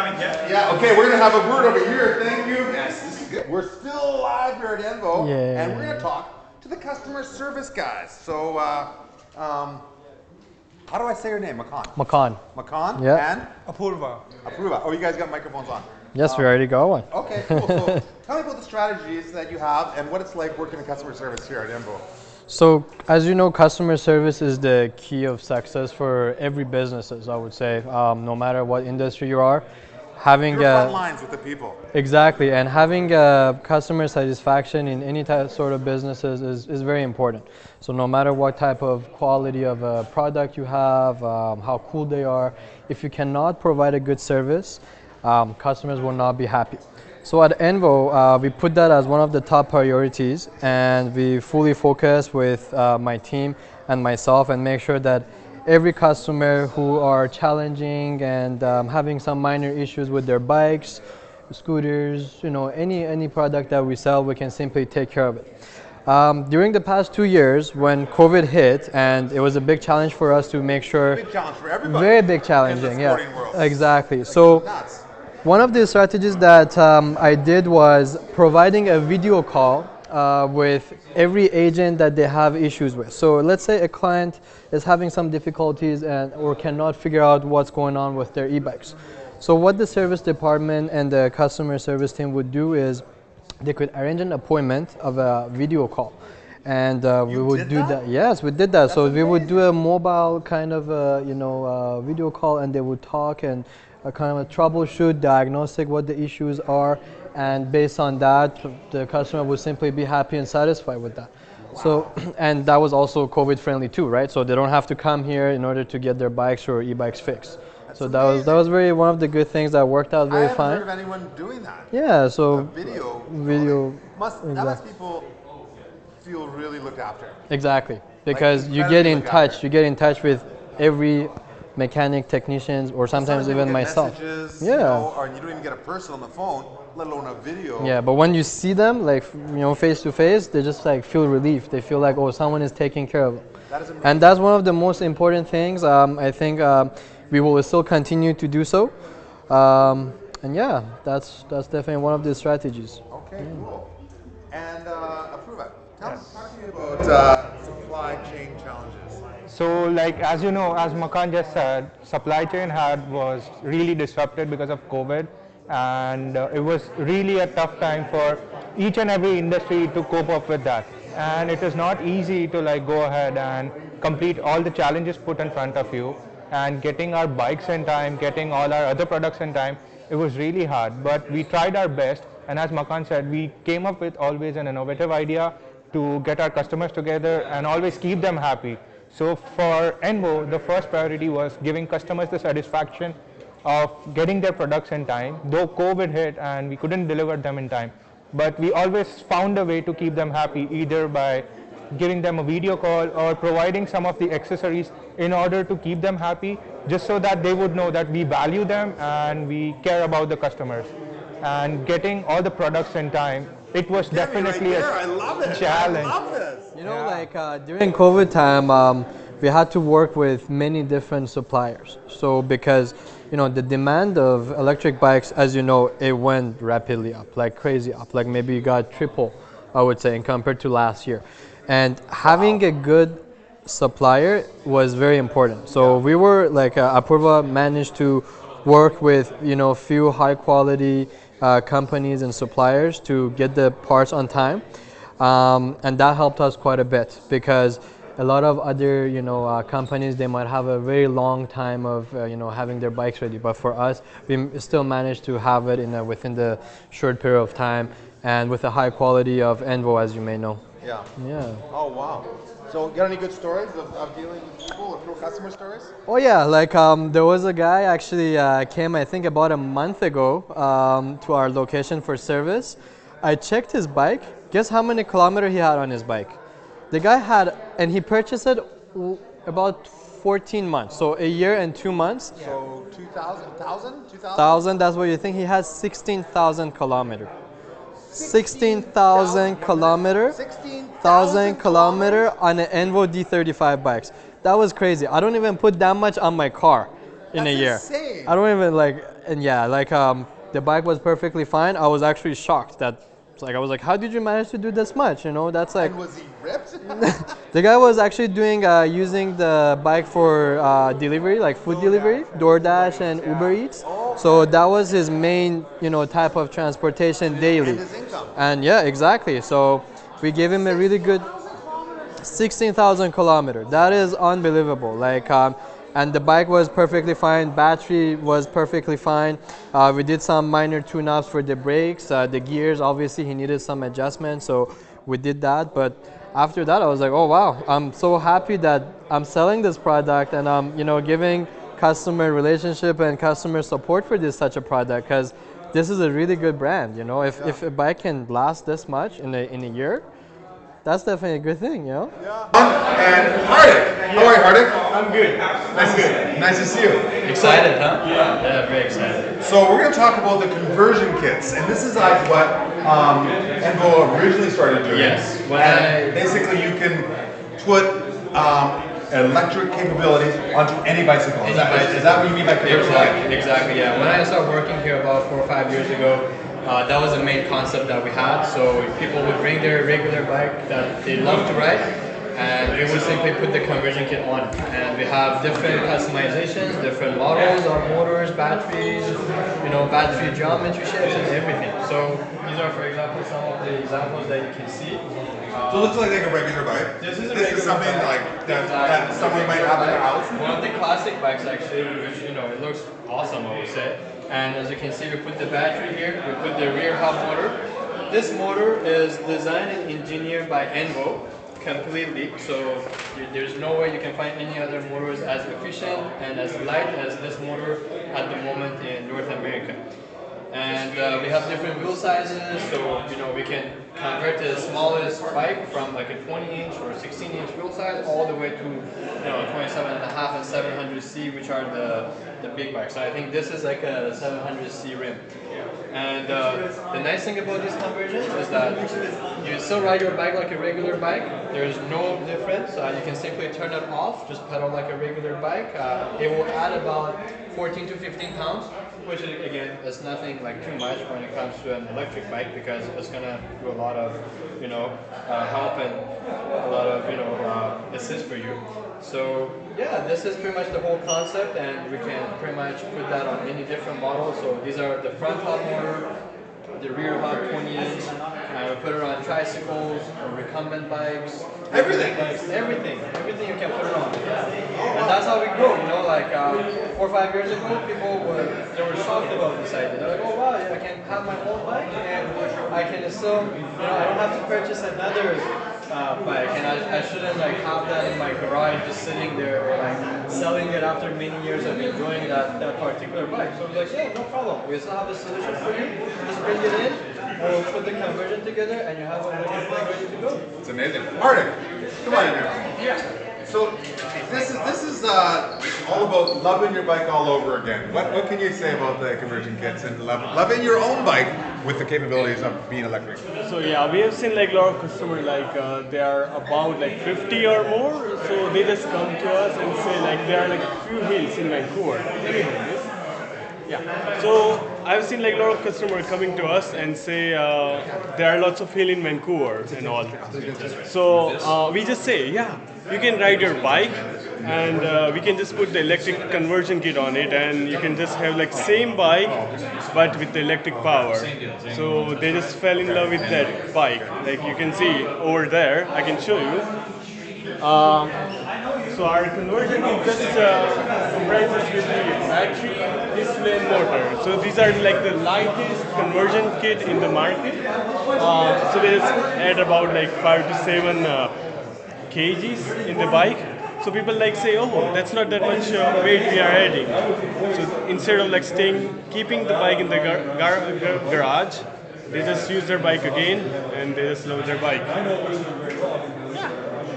Yeah. Okay, we're gonna have a word over here. Thank you. Yes, this is good. We're still live here at Envo, Yeah. and we're gonna talk to the customer service guys. So, how do I say your name? Makan. Makan. Yeah. And Apurva. Oh, you guys got microphones on. Yes, we already got one. Okay, cool. So, tell me about the strategies that you have and what it's like working in customer service here at Envo. So, as you know, customer service is the key of success for every businesses, I would say. No matter what industry you are, having You're front lines with the people. Exactly, and having customer satisfaction in any sort of businesses is very important. So no matter what type of quality of a product you have, how cool they are, if you cannot provide a good service, customers will not be happy. So at Envo, we put that as one of the top priorities, and we fully focus with my team and myself and make sure that every customer who are challenging and having some minor issues with their bikes, scooters, any product that we sell, we can simply take care of it. During the past 2 years, when COVID hit, and it was a big challenge for us to make sure. Big challenge for everybody. Very big challenging, yeah. World. Exactly. So one of the strategies that I did was providing a video call with every agent that they have issues with. So let's say a client is having some difficulties or cannot figure out what's going on with their e-bikes. So what the service department and the customer service team would do is they could arrange an appointment of a video call. And we would do that. Yes, we did that. So we would do a mobile kind of video call, and they would talk and kind of a troubleshoot, diagnostic what the issues are, and based on that, the customer would simply be happy and satisfied with that. Wow. So, and that was also COVID friendly too, right? So they don't have to come here in order to get their bikes or e-bikes fixed. That's so amazing. that was very one of the good things that worked out very fine. I haven't heard of anyone doing that. Yeah, so video. That makes people feel really looked after. Exactly, because you get in touch. You get in touch with every mechanic, technicians, or sometimes even myself. Messages, yeah. Or you don't even get a person on the phone, let alone a video. Yeah, but when you see them, like face to face, they just feel relief. They feel like, oh, someone is taking care of them. That is amazing. And that's one of the most important things. I think we will still continue to do so. And yeah, that's definitely one of the strategies. Okay, cool. And Apurva, talk to me about supply chain challenges. So, as you know, as Makan just said, supply chain was really disrupted because of COVID, and it was really a tough time for each and every industry to cope up with that. And it is not easy to go ahead and complete all the challenges put in front of you, and getting our bikes in time, getting all our other products in time. It was really hard, but we tried our best, and as Makan said, we came up with always an innovative idea to get our customers together and always keep them happy. So for Envo, the first priority was giving customers the satisfaction of getting their products in time, though COVID hit and we couldn't deliver them in time. But we always found a way to keep them happy, either by giving them a video call or providing some of the accessories in order to keep them happy, just so that they would know that we value them and we care about the customers. And getting all the products in time, it was definitely a challenge. I love this. During COVID time, we had to work with many different suppliers. So because the demand of electric bikes, as you know, it went rapidly up, like crazy up, like maybe you got triple, I would say, compared to last year. And having a good supplier was very important. So we were Apurva managed to work with few high quality companies and suppliers to get the parts on time, and that helped us quite a bit, because a lot of other companies, they might have a very long time of having their bikes ready, but for us we still managed to have it within the short period of time, and with a high quality of Envo, as you may know. Yeah. Yeah. Oh wow. So you got any good stories of dealing with people or cool customer stories? Oh yeah, like there was a guy actually came I think about a month ago to our location for service. I checked his bike. Guess how many kilometers he had on his bike? The guy had, and he purchased it about 14 months, so a year and 2 months. So 2,000? 1,000, that's what you think. He has 16,000 kilometers. 16,000 kilometer, 1,000 kilometer on an Envo D35 bikes. That was crazy. I don't even put that much on my car in a year. Insane. I don't even and yeah, the bike was perfectly fine. I was actually shocked that, I was like, how did you manage to do this much? You know, that's like. And was he ripped? The guy was actually doing using the bike for delivery, like food delivery, DoorDash and Uber Eats. So that was his main, type of transportation daily. And his income. And yeah, exactly. So we gave him a really good 16,000 kilometers. That is unbelievable. And the bike was perfectly fine. Battery was perfectly fine. We did some minor tune-ups for the brakes, the gears. Obviously, he needed some adjustments, so we did that. But after that, I was like, oh wow, I'm so happy that I'm selling this product and I'm, giving customer relationship and customer support for such a product, because this is a really good brand. If a bike can last this much in a year, that's definitely a good thing, Yeah. And Hardik. How are you, Hardik? I'm good. Nice to see you. Excited, huh? Yeah, very excited. So we're going to talk about the conversion kits, and this is like what Envo originally started doing. Yes. And basically, you can put electric capabilities onto any bicycle. Is that what you mean by conversion? Exactly. Yeah. When I started working here about 4 or 5 years ago, that was the main concept that we had. So people would bring their regular bike that they love to ride, and we would simply put the conversion kit on. And we have different customizations, different models of motors, batteries, battery geometry shapes and everything. So these are, for example, some of the examples that you can see. So it looks like a regular bike. This is something bike. like that someone might have in their house. One of the classic bikes actually, which it looks awesome, I would say. And as you can see, we put the battery here, we put the rear hub motor. This motor is designed and engineered by Envo completely, so there's no way you can find any other motors as efficient and as light as this motor at the moment in North America. And we have different wheel sizes, so we can convert the smallest bike from like a 20-inch or 16-inch wheel size all the way to 27.5 and 700C, which are the big bikes. So I think this is like a 700C rim. And the nice thing about this conversion is that you still ride your bike like a regular bike. There's no difference. You can simply turn it off, just pedal like a regular bike. It will add about 14 to 15 pounds, which again is nothing like too much when it comes to an electric bike, because it's gonna do a lot of help and a lot of assist for you. So yeah, this is pretty much the whole concept, and we can pretty much put that on any different models. So these are the front hub motor, the rear hub 20-inch, we put it on tricycles, recumbent bikes, everything you can put it on. And that's how we grow. 4 or 5 years ago, they were shocked about this idea. They're like, oh wow, I can have my own bike and I can still, I don't have to purchase another bike, and I shouldn't have that in my garage just sitting there or selling it after many years of enjoying that particular bike. So I was like, yeah, no problem. We still have the solution for you. Just bring it in, we'll put the conversion together, and you have a electric bike ready to go. It's amazing. Hardik, come on in here. Yeah. So this is all about loving your bike all over again. What can you say about the conversion kits and loving your own bike with the capabilities of being electric? So yeah, we have seen a lot of customers they are about 50 or more. So they just come to us and say there are few hills in Vancouver. Let me hold this. Yeah. So I've seen a lot of customers coming to us and say there are lots of hill in Vancouver and all. So we just say, yeah, you can ride your bike, and we can just put the electric conversion kit on it, and you can just have same bike but with the electric power. So they just fell in love with that bike. You can see over there, I can show you. So our conversion kit just comprises with the battery, this display and motor. So these are like the lightest conversion kit in the market. So they just add about like 5 to 7 kgs in the bike. So people like say, oh, that's not that much weight we are adding. So instead of like keeping the bike in the garage, they just use their bike again and they just load their bike.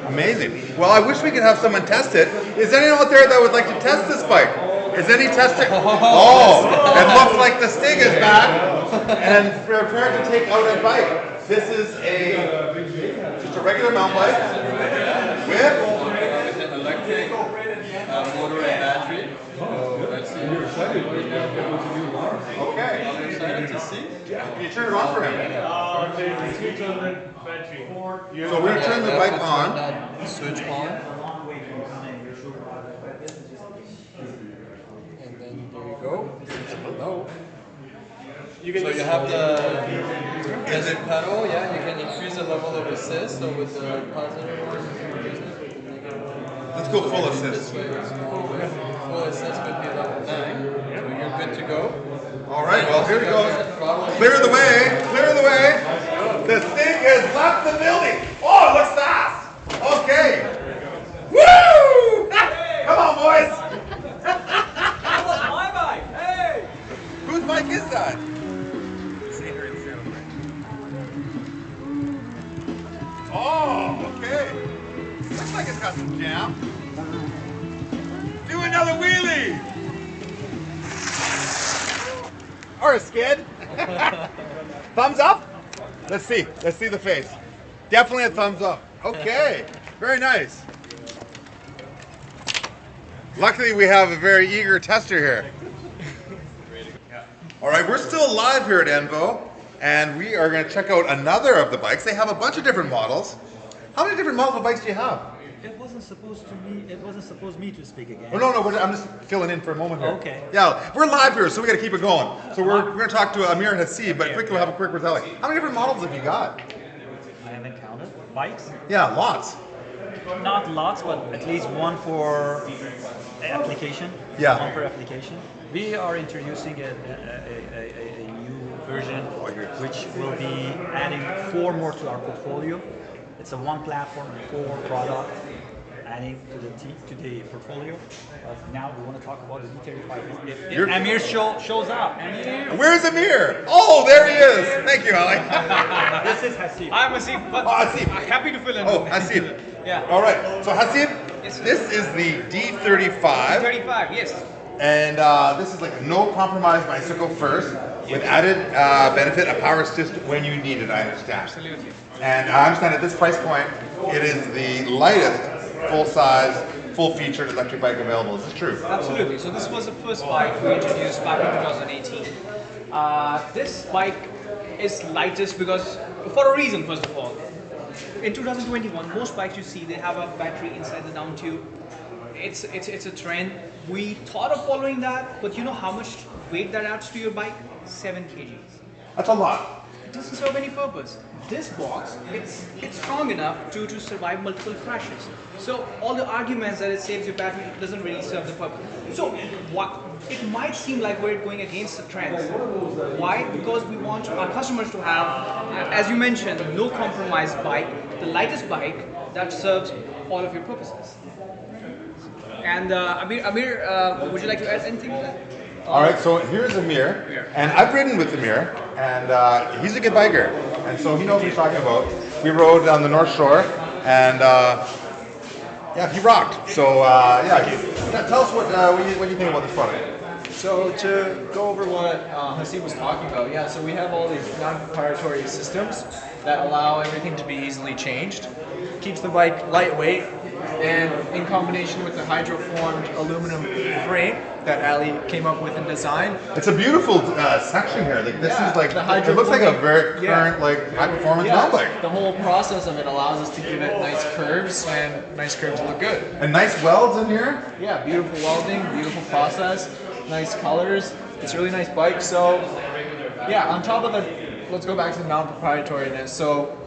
Amazing. Well, I wish we could have someone test it. Is there anyone out there that would like to test this bike? Is any tester? Oh, it looks like the Stig is back and prepared to take out a bike. This is just a regular mountain bike with electric motor and battery. Let's see. You're excited. Okay. I'm excited to see. Can you turn it on for him? There's 600 battery. So we turn the bike on. Switch on. And then there you go. Hello. So you have the desert pedal, yeah, you can increase the level of assist, so with the positive one, you can increase it, with the negative. Let's go full assist. Full assist would be level 9, so you're good to go. All right, well, here we go. Clear the way, clear the way. The Stig has left the building. Oh, it looks fast. Okay. Woo! Come on, boys. That was my bike. Hey! Whose bike is that? Oh, okay. Looks like it's got some jam. Do another wheelie. Or a skid. Thumbs up? Let's see the face. Definitely a thumbs up. Okay, very nice. Luckily we have a very eager tester here. All right, we're still live here at Envo, and we are going to check out another of the bikes. They have a bunch of different models. How many different models of bikes do you have? It wasn't supposed me to speak again. Oh, no, I'm just filling in for a moment here. Okay. Yeah, we're live here, so we got to keep it going. So we're going to talk to Amir and Hasib, but quickly we'll have a quick retelling. How many different models have you got? I haven't counted. Bikes? Yeah, lots. Not lots, but at least one for application. Yeah. One per application. We are introducing a new version which will be adding 4 more to our portfolio. It's a one platform, 4 product adding to the portfolio. But now we want to talk about the D35. If Amir shows up. Amir. Where's Amir? Oh, there he is. Thank you, Ali. This is Hasib. I'm Hasib. Oh, Hasib. Happy to fill in. Oh, Hasib. Yeah. All right. So Hasib, this is the D35. 35, yes. And this is like a no compromise bicycle first, with added benefit, a power assist when you need it, I understand. Absolutely. And I understand at this price point, it is the lightest full-size, full-featured electric bike available. Is this true? Absolutely. So this was the first bike we introduced back in 2018. This bike is lightest because, for a reason, first of all. In 2021, most bikes you see, they have a battery inside the down tube. It's a trend. We thought of following that, but you know how much weight that adds to your bike? 7 kgs. That's a lot. It doesn't serve any purpose. This box, it's strong enough to survive multiple crashes. So all the arguments that it saves your battery doesn't really serve the purpose. So it might seem like we're going against the trends. Why? Because we want our customers to have, as you mentioned, no compromise bike, the lightest bike that serves all of your purposes. And Amir, would you like to add anything to that? All right, so here's Amir, and I've ridden with Amir, and he's a good biker, and so he knows what he's talking about. We rode on the North Shore, and yeah, he rocked. So tell us what you think about this product. So to go over what Hasib was talking about, yeah, so we have all these non-proprietary systems that allow everything to be easily changed. Keeps the bike lightweight, and in combination with the hydroformed aluminum frame that Ali came up with and designed. It's a beautiful section here. Like this is like it looks like a very current like high performance mountain bike. The whole process of it allows us to give it nice curves, and nice curves look good. And nice welds in here. Yeah, beautiful welding, beautiful process, nice colors. It's a really nice bike. So yeah, on top of the, let's go back to the non-proprietariness. So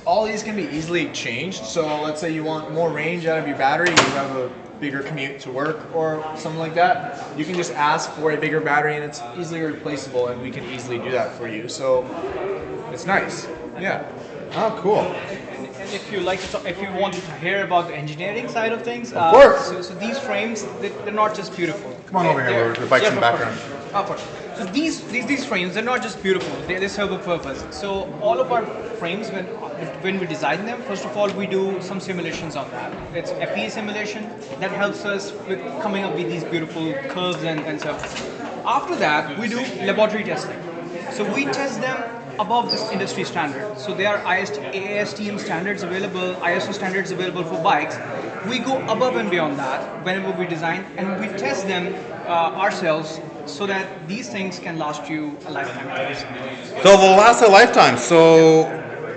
all these can be easily changed. So let's say you want more range out of your battery, you have a bigger commute to work or something like that, you can just ask for a bigger battery and it's easily replaceable, and we can easily do that for you. So it's nice. Yeah. Oh, cool. And if you like to talk, if you wanted to hear about the engineering side of things, Of course. So these frames, they're not just beautiful. Come on over here, we'll bike in the background. Of course. So these frames, they're not just beautiful, they serve a purpose. So all of our frames, when we design them, first of all, we do some simulations on that. It's FEA simulation that helps us with coming up with these beautiful curves and stuff. After that, we do laboratory testing. So we test them above this industry standard. So there are ASTM standards available, ISO standards available for bikes. We go above and beyond that whenever we design, and we test them ourselves so that these things can last you a lifetime. So they'll last a lifetime. So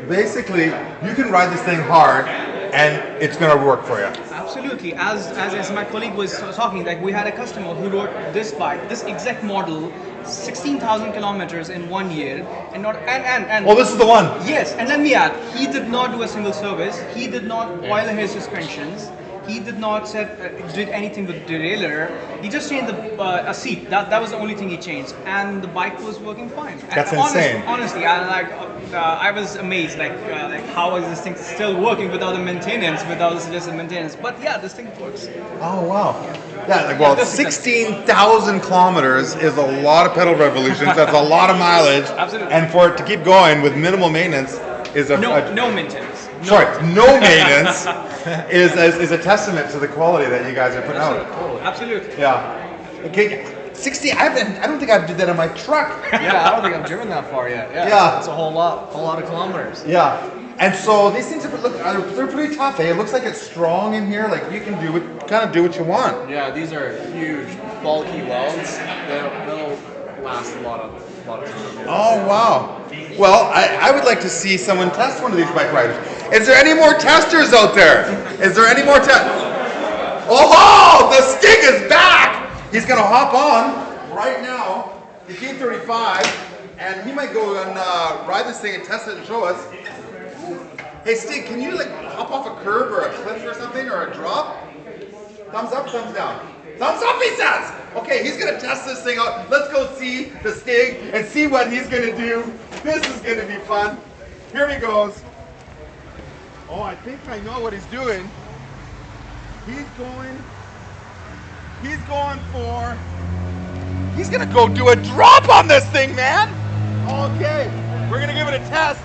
basically, you can ride this thing hard, and it's going to work for you. Absolutely. As my colleague was talking, like we had a customer who rode this bike, this exact model, 16,000 kilometers in 1 year, and not and. Oh, this is the one. Yes, and let me add, he did not do a single service. He did not oil his suspensions. He did not did anything with derailleur. He just changed a seat. That was the only thing he changed, and the bike was working fine. That's insane. Honestly, I was amazed, like how is this thing still working without the maintenance, without the suggested maintenance? But yeah, this thing works. Oh wow. Yeah, like, well, 16,000 kilometers is a lot of pedal revolutions. That's a lot of mileage. Absolutely. And for it to keep going with minimal maintenance is no maintenance. No maintenance is a testament to the quality that you guys are putting out. Absolutely. Yeah. Okay. 60. I don't think I've did that on my truck. Yeah, I don't think I've driven that far yet. Yeah. It's a whole lot of kilometers. Yeah. And so these things they're pretty tough. Eh? It looks like it's strong in here. Like you can kind of do what you want. Yeah, these are huge, bulky welds. They'll last a lot of time. Oh wow. Well, I would like to see someone test one of these bike riders. Is there any more testers out there? Is there any more Oh, the Stig is back! He's gonna hop on right now, the G35, and he might go and ride this thing and test it and show us. Hey Stig, can you like hop off a curb or a cliff or something, or a drop? Thumbs up, thumbs down. Thumbs up, he says! Okay, he's gonna test this thing out. Let's go see the Stig and see what he's gonna do. This is gonna be fun. Here he goes. Oh, I think I know what he's doing. He's gonna go do a drop on this thing, man! Okay, we're gonna give it a test.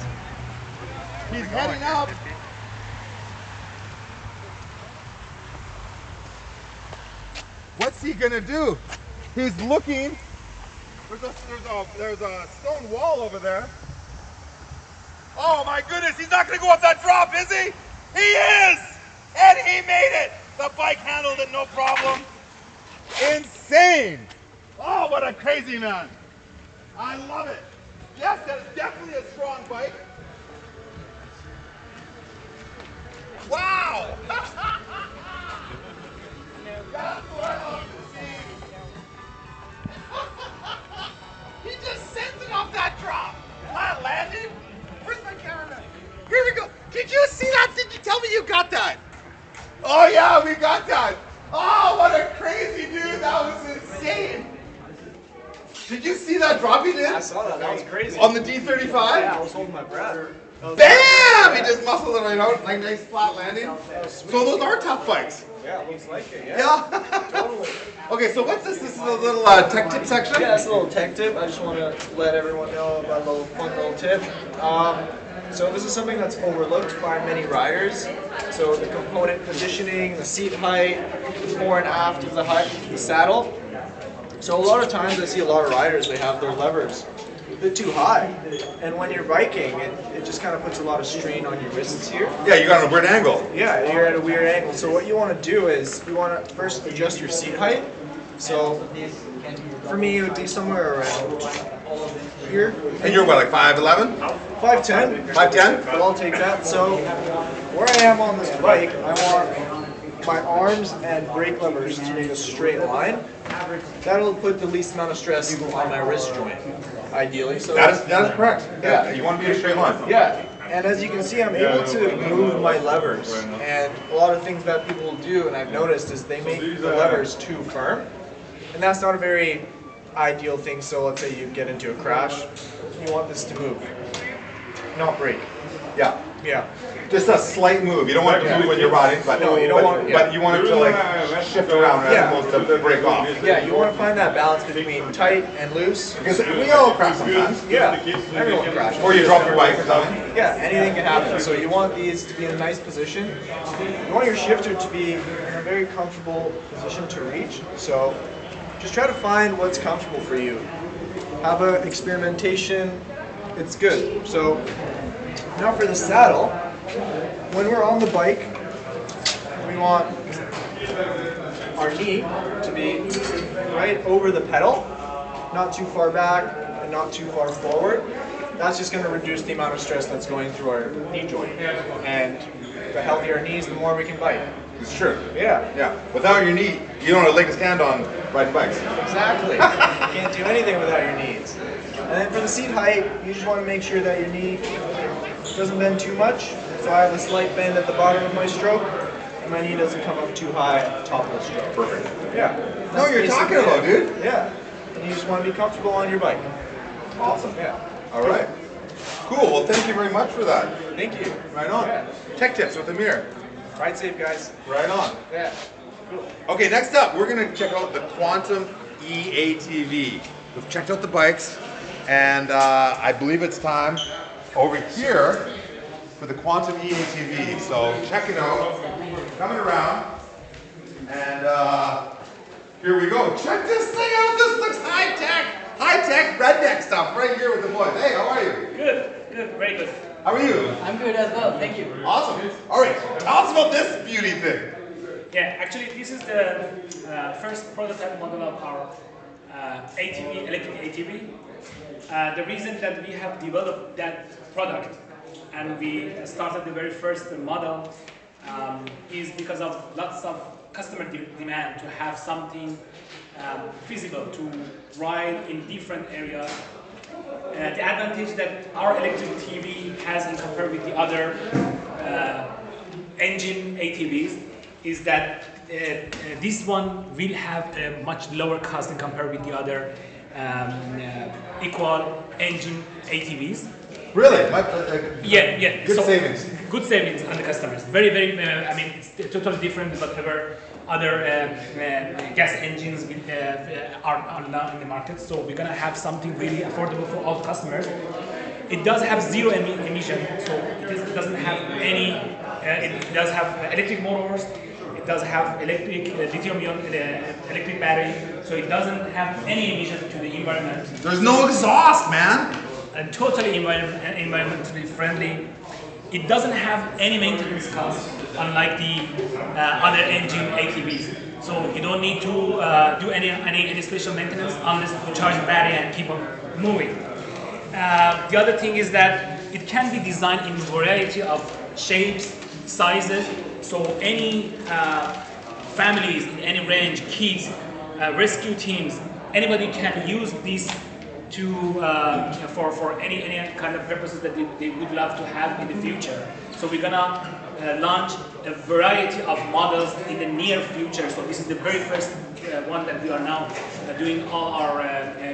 He's heading up. What's he gonna do? He's looking. There's a stone wall over there. Oh my goodness, he's not gonna go up that drop, is he? He is! And he made it! The bike handled it no problem. Insane! Oh, what a crazy man. I love it. Yes, that is definitely a strong bike. Wow! That's what I love to see. He just sent it off that drop. Flat landing. Where's my camera? Here we go. Did you see that? Did you tell me you got that? Oh yeah, we got that. Oh, what a crazy dude. That was insane. Did you see that drop he did? I saw that. That was crazy. On the D35? Yeah, I was holding my breath. Bam! He just muscled it right out. Like nice flat landing. So those are tough bikes. Yeah, it looks like it. Yeah. Totally. Okay, so what's this? This is a little tech tip section? Yeah, it's a little tech tip. I just want to let everyone know about a little fun little tip. So this is something that's overlooked by many riders. So the component positioning, the seat height, before and after the saddle. So a lot of times I see a lot of riders, they have their levers a bit too high. And when you're biking, it just kind of puts a lot of strain on your wrists here. Yeah, you got a weird angle. Yeah, you're at a weird angle. So what you want to do is you want to first adjust your seat height. So for me, it would be somewhere around here. And you're what, like 5'11"? 5'10". 5'10"? But I'll take that. So where I am on this bike, I want my arms and brake levers to make a straight line. That'll put the least amount of stress on my wrist joint, ideally. So that is correct. Yeah, you want to be in a straight line. Yeah. And as you can see, I'm able to move my levers. And a lot of things that people do, and I've noticed, is they make the levers too firm. And that's not a very ideal thing. So let's say you get into a crash, you want this to move, not break. Yeah. Yeah. Just a slight move. You don't want it to move when you're riding, but no, you don't want. Yeah. But you want it to like shift around as opposed to break off. Yeah, you want to find that balance between tight and loose. Because we all crash sometimes. Yeah, everyone crashes. Or you drop your bike or something. Yeah, anything can happen. So you want these to be in a nice position. You want your shifter to be in a very comfortable position to reach. So just try to find what's comfortable for you. Have an experimentation. It's good. So now for the saddle. When we're on the bike, we want our knee to be right over the pedal, not too far back and not too far forward. That's just going to reduce the amount of stress that's going through our knee joint. And the healthier knees, the more we can bike. It's true. Yeah. Yeah. Without your knee, you don't have a leg to stand on riding bikes. Exactly. You can't do anything without your knees. And then for the seat height, you just want to make sure that your knee doesn't bend too much. So I have a slight bend at the bottom of my stroke, and my knee doesn't come up too high at the top of the stroke. Perfect. Yeah. No, you're talking about, dude. Yeah. And you just want to be comfortable on your bike. Awesome. Yeah. All right. Cool. Well, thank you very much for that. Thank you. Right on. Yeah. Tech tips with Amir. Ride safe, guys. Right on. Yeah. Cool. Okay, next up, we're going to check out the Quantum E-ATV. We've checked out the bikes, and I believe it's time over here for the Quantum E-ATV. So check it out. Coming around. And here we go. Check this thing out. This looks high-tech. High-tech redneck stuff right here with the boys. Hey, how are you? Good, very good. How are you? I'm good as well, thank you. Awesome. All right, tell us about this beauty thing. Yeah, actually this is the first prototype model of our ATV, electric ATV. The reason that we have developed that product and we started the very first model is because of lots of customer demand to have something feasible to ride in different areas. The advantage that our electric TV has in compared with the other engine ATVs is that this one will have a much lower cost in compared with the other equal engine ATVs. Really? Yeah. Good savings. Good savings on the customers. Very, I mean, it's totally different than whatever other gas engines are now in the market. So we're gonna have something really affordable for all customers. It does have zero emission, so it doesn't have any. It does have electric motors. It does have electric lithium-ion electric battery, so it doesn't have any emission to the environment. There's no exhaust, man. And totally environmentally friendly. It doesn't have any maintenance costs, unlike the other engine ATVs. So you don't need to do any special maintenance unless you charge the battery and keep on moving. The other thing is that it can be designed in a variety of shapes, sizes. So any families in any range, kids, rescue teams, anybody can use this to for any kind of purposes that they would love to have in the future. So we're gonna launch a variety of models in the near future. So this is the very first one that we are now doing all our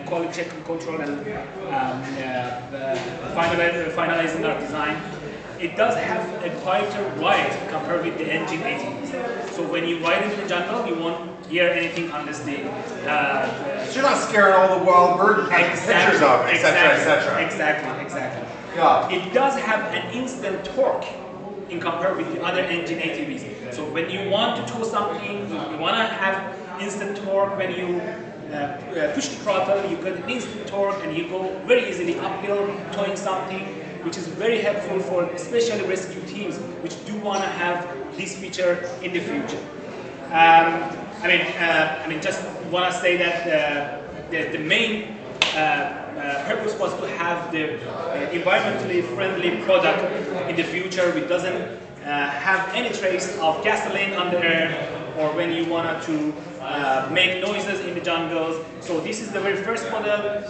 quality check and control and finalizing our design. It does have a quieter ride compared with the engine ATVs. So when you ride into the jungle, you won't hear anything unless the... You're not scaring all the wild birds pictures of, etc., etc. Exactly. Yeah. It does have an instant torque in compared with the other engine ATVs. So when you want to tow something, you want to have instant torque. When you push the throttle, you get instant torque and you go very easily uphill towing something, which is very helpful for especially rescue teams which do want to have this feature in the future. I mean, just want to say that the main purpose was to have the environmentally friendly product in the future, which doesn't have any trace of gasoline on the air, or when you wanted to make noises in the jungles. So this is the very first model.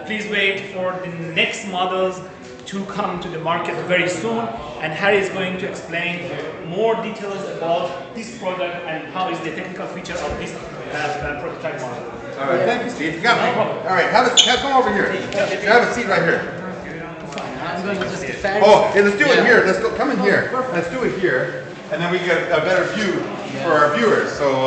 Please wait for the next models. to come to the market very soon, and Harry is going to explain more details about this product and how is the technical feature of this prototype model. All right, thank you, Steve. You got me. All right, come over here. You have a seat right here. I'm going to just defend. Oh, hey, let's do it here. Let's go. Come in here. Let's do it here, and then we get a better view for our viewers. So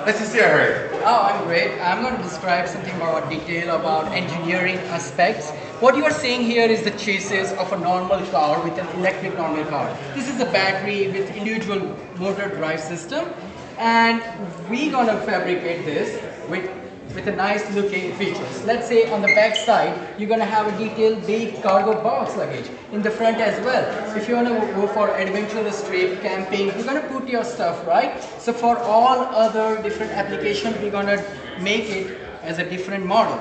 let's just see our Harry. Oh, I'm great. I'm going to describe something more detail about engineering aspects. What you are seeing here is the chassis of a normal car with an electric normal car. This is a battery with individual motor drive system, and we're going to fabricate this with a nice looking features. Let's say on the back side, you're going to have a detailed big cargo box luggage. In the front as well. If you want to go for adventurous trip, camping, you're going to put your stuff, right? So for all other different applications, we're going to make it as a different model.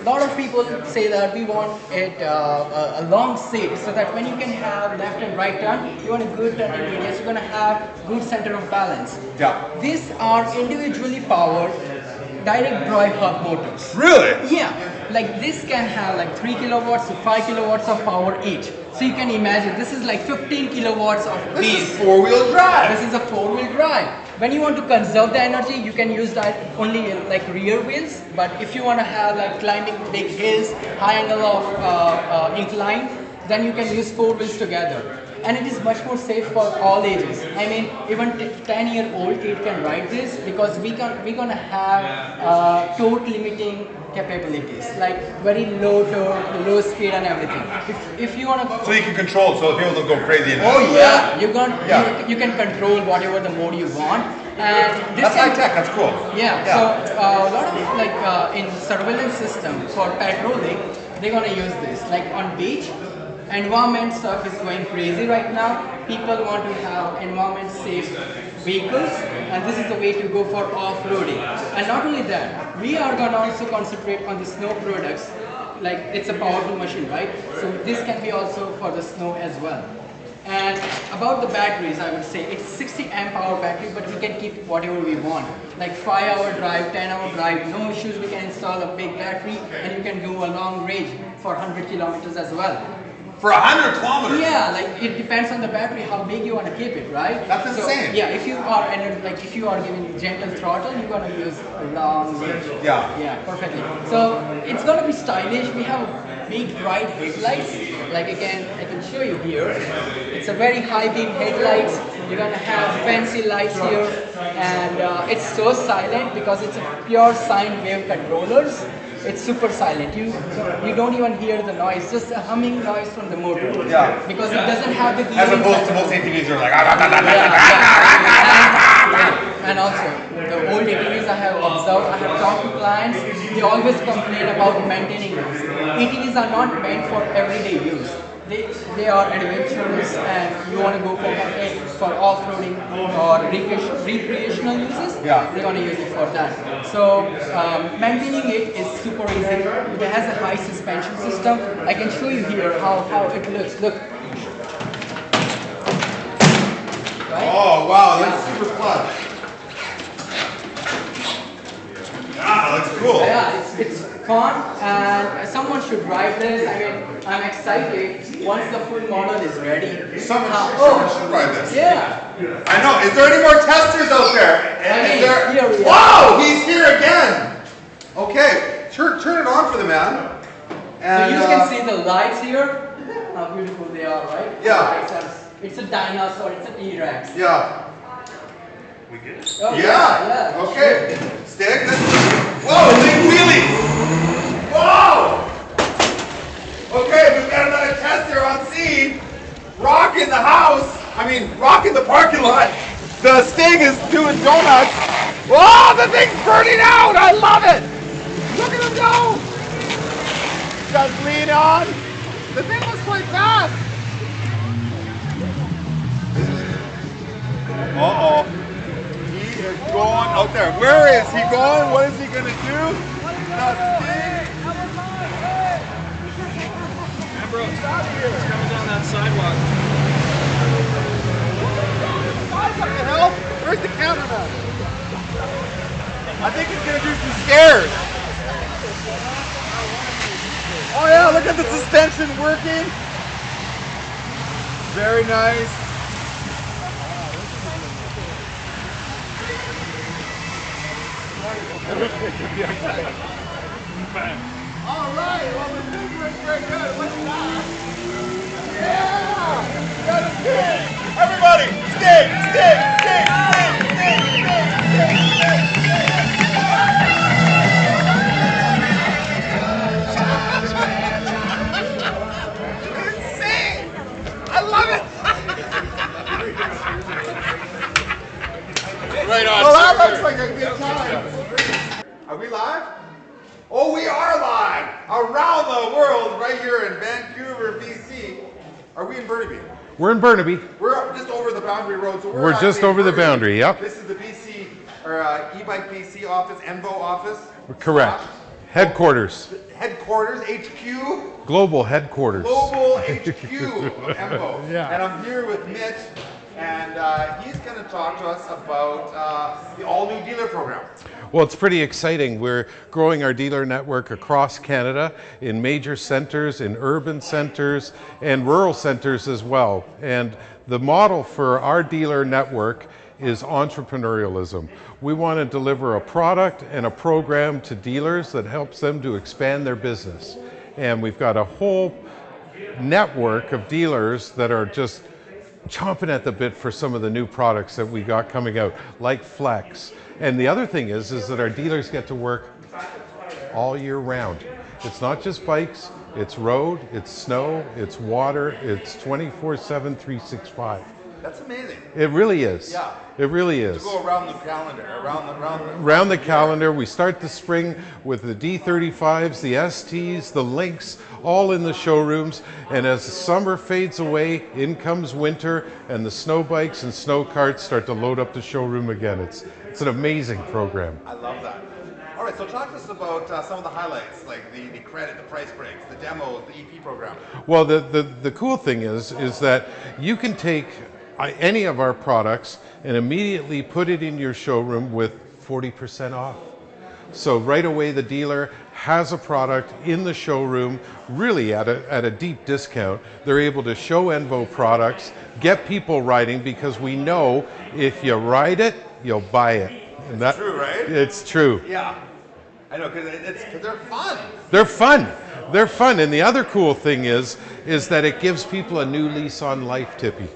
A lot of people say that we want it a long seat so that when you can have left and right turn, you want a good turning radius, you're going to have good center of balance. Yeah. These are individually powered direct drive hub motors. Really? Yeah. Like this can have like 3 kilowatts to 5 kilowatts of power each. So you can imagine this is like 15 kilowatts of base. This is 4-wheel drive. This is a 4-wheel drive. When you want to conserve the energy, you can use that only like rear wheels. But if you want to have like climbing big hills, high angle of incline, then you can use 4 wheels together. And it is much more safe for all ages. I mean, even 10-year-old kid can ride this because we're gonna have torque limiting capabilities, like very low torque, low speed, and everything. If you wanna, so you can control, so people don't go crazy. Oh yeah, you can control whatever the mode you want. And this that's high tech. That's cool. Yeah. So a lot of like in surveillance system for patrolling, they're gonna use this. Like on beach. Environment stuff is going crazy right now. People want to have environment safe vehicles, and this is the way to go for off-roading. And not only that, we are going to also concentrate on the snow products. Like it's a powerful machine, right? So this can be also for the snow as well. And about the batteries, I would say it's 60 amp hour battery, but we can keep whatever we want. Like 5-hour drive, 10-hour drive, no issues. We can install a big battery, and you can go a long range for 100 kilometers as well. For 100 kilometers? Yeah, like it depends on the battery, how big you want to keep it, right? That's insane. Yeah, if you are giving gentle throttle, you're gonna use a long range. Yeah. Yeah, perfectly. So it's gonna be stylish. We have big bright headlights. Like again, I can show you here. It's a very high beam headlights. You're gonna have fancy lights here, and it's so silent because it's a pure sine wave controllers. It's super silent. You don't even hear the noise, just a humming noise from the motor. Yeah. Because it doesn't have the as opposed to most ATVs are like and also the old ATVs I have observed, I have talked to clients, they always complain about maintaining those. ATVs are not meant for everyday use. They are adventurous, and you want to go for off-roading or recreational uses, they're going to use it for that. So maintaining it is super easy. It has a high suspension system. I can show you here how it looks. Look. Right? Oh wow, that's super fun. Yeah, looks cool. Yeah, it's fun, and someone should drive this. I mean, I'm excited once the full model is ready. Someone should ride this. Yeah. I know. Is there any more testers out there? Here we are. Wow, he's here again. Okay, turn it on for the man. And, so you can see the lights here. How beautiful they are, right? Yeah. It's a dinosaur. It's a T-Rex. Yeah. We good? Oh, yeah. Okay. Sure. Stick. Whoa, big wheelies. Whoa. Okay, we've got another tester on scene. Rocking the house. I mean, rocking the parking lot. The Sting is doing donuts. Whoa, the thing's burning out. I love it. Look at him go. Just lean on. The thing was quite fast. Uh-oh. He is going out there. Where is he going? What is he going to do? Ambrose, he's coming down that sidewalk. What the hell? Where's the cameraman? I think he's going to do some scares. Oh yeah, look at the suspension working. Very nice. All right, well, the food was very good. What you got? Yeah! Got a stick! Everybody, stick, stick, stick, stick, Insane! I love it! Right on. Well, that looks like a good time. Are we live? Oh, we are live! Around the world, right here in Vancouver, BC. Are we in Burnaby? We're in Burnaby. We're just over the boundary road. So We're just actually in over the Burnaby. boundary, yep. This is the BC, or e-bike BC office, Envo office. Correct. Headquarters. Headquarters, HQ. Global headquarters. Global HQ of Envo. Yeah. And I'm here with Mitch, and he's going to talk to us about the all-new dealer program. Well, it's pretty exciting. We're growing our dealer network across Canada in major centers, in urban centers, and rural centers as well. And the model for our dealer network is entrepreneurialism. We want to deliver a product and a program to dealers that helps them to expand their business. And we've got a whole network of dealers that are just chomping at the bit for some of the new products that we got coming out, like Flex. And the other thing is that our dealers get to work all year round. It's not just bikes, it's road, it's snow, it's water, it's 24/7, 365. That's amazing. It really is. Yeah. It really is. To go around the calendar, Around the calendar, we start the spring with the D35s, the STs, the Lynx, all in the showrooms. And as the summer fades away, in comes winter, and the snow bikes and snow carts start to load up the showroom again. It's an amazing program. I love that. All right, so talk to us about some of the highlights, like the credit, the price breaks, the demos, the EP program. Well, the cool thing is that you can take any of our products and immediately put it in your showroom with 40% off. So right away the dealer has a product in the showroom, really at a deep discount. They're able to show Envo products, get people riding, because we know if you ride it, you'll buy it. And It's true, right? It's true. Yeah, I know, because they're fun. They're fun. They're fun. And the other cool thing is that it gives people a new lease on life, Tippy.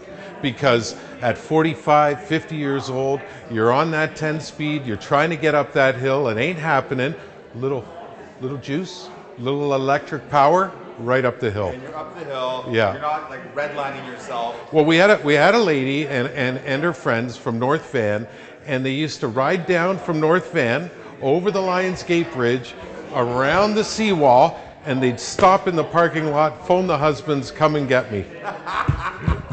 Because at 45, 50 years old, you're on that 10 speed, you're trying to get up that hill, it ain't happening. Little juice, little electric power, right up the hill. And you're up the hill. Yeah. You're not like redlining yourself. Well, we had a lady and her friends from North Van, and they used to ride down from North Van over the Lions Gate Bridge, around the seawall, and they'd stop in the parking lot, phone the husbands, come and get me.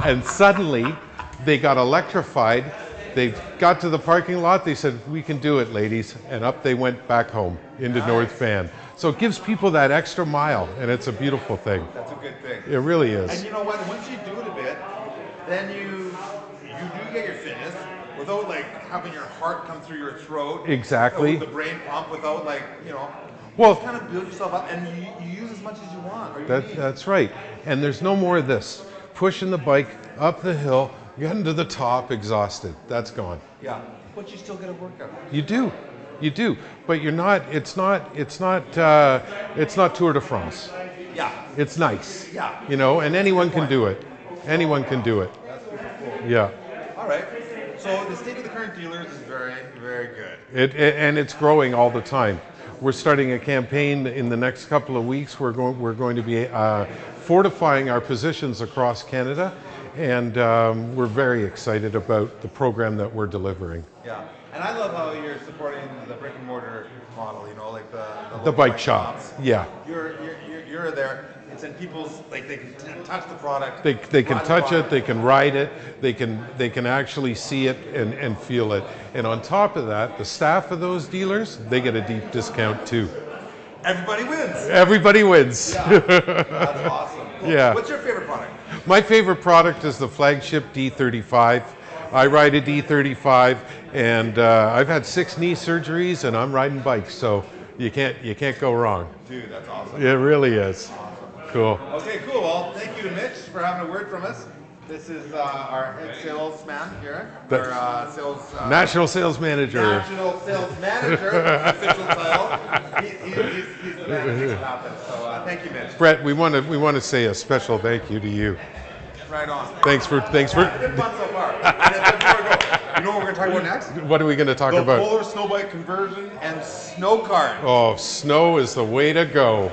And suddenly, they got electrified. They got to the parking lot, they said, we can do it, ladies. And up they went back home into North Van. So it gives people that extra mile, and it's a beautiful thing. That's a good thing. It really is. And you know what? Once you do it a bit, then you do get your fitness without like having your heart come through your throat. Exactly. The brain pump without like, Well, just kind of build yourself up, and you use as much as you want. Or you need. That's right. And there's no more of this. Pushing the bike up the hill, getting to the top, exhausted. That's gone. Yeah, but you still get a workout. You do. But you're not. It's not Tour de France. Yeah. It's nice. Yeah. And anyone can do it. Anyone can do it. That's super cool. Yeah. All right. So the state of the current dealers is very, very good. And it's growing all the time. We're starting a campaign in the next couple of weeks. We're going to be fortifying our positions across Canada, and we're very excited about the program that we're delivering. Yeah, and I love how you're supporting the brick and mortar model. Like The bike shop. shops. Yeah. You're there. It's in people's they can touch the product. They can touch it, they can ride it, they can actually see it and feel it. And on top of that, the staff of those dealers, they get a deep discount too. Everybody wins. Everybody wins. Yeah. That's awesome. Cool. Yeah. What's your favorite product? My favorite product is the flagship D35. I ride a D35, and I've had 6 knee surgeries, and I'm riding bikes, so you can't go wrong. Dude, that's awesome. It really is. Awesome. Cool. Okay, cool. Well, thank you, Mitch, for having a word from us. This is our head salesman here. The- Our sales National Sales Manager. National Sales Manager, official title. He's the man that makes it happen. So thank you, Mitch. Brett, we want to say a special thank you to you. Right on. Thanks for. It's been fun so far. And it's been fun to go. You know what we're going to talk about next? What are we going to talk the about? Polar snow bike conversion and snow cart. Oh, snow is the way to go.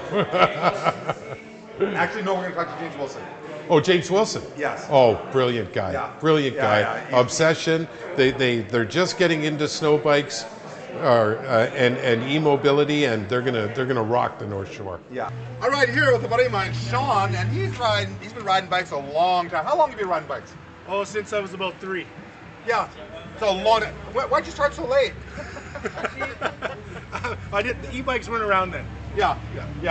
Actually, no, we're going to talk to James Wilson. Oh, James Wilson. Yes. Oh, brilliant guy. Yeah. Brilliant guy. Yeah. Obsession. They're just getting into snow bikes, and e-mobility, and they're gonna rock the North Shore. Yeah. I ride here with a buddy of mine, Sean, and he's been riding bikes a long time. How long have you been riding bikes? Oh, since I was about 3. Yeah. So long. Why'd you start so late? The e-bikes weren't around then. Yeah,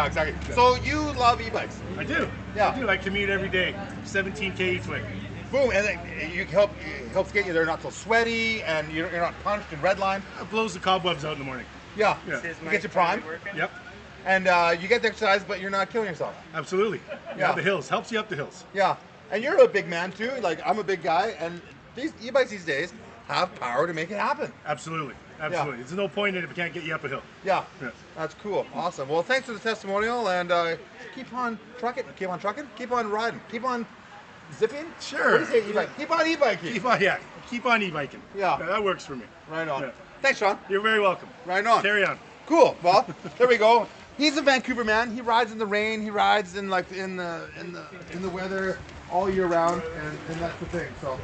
exactly. So you love e-bikes? I do. Yeah. I do. I commute every day. 17K each way. Boom, and then it helps get you there not so sweaty, and you're not punched and redlined. It blows the cobwebs out in the morning. Yeah. Yeah. You get you primed. Yep. And you get the exercise, but you're not killing yourself. Absolutely. Yeah. The hills. Helps you up the hills. Yeah. And you're a big man too. Like, I'm a big guy, and these e-bikes these days have power to make it happen. Absolutely. Absolutely. There's no point in it if it can't get you up a hill. Yeah. Yeah. That's cool. Awesome. Well, thanks for the testimonial, and keep on trucking, keep on riding, keep on zipping. Sure. What do you say, e-bike? Keep on e-biking. Keep on e-biking. Yeah. That works for me. Right on. Yeah. Thanks, Sean. You're very welcome. Right on. Carry on. Cool. Well, there we go. He's a Vancouver man. He rides in the rain. He rides in in the weather all year round, and that's the thing. So.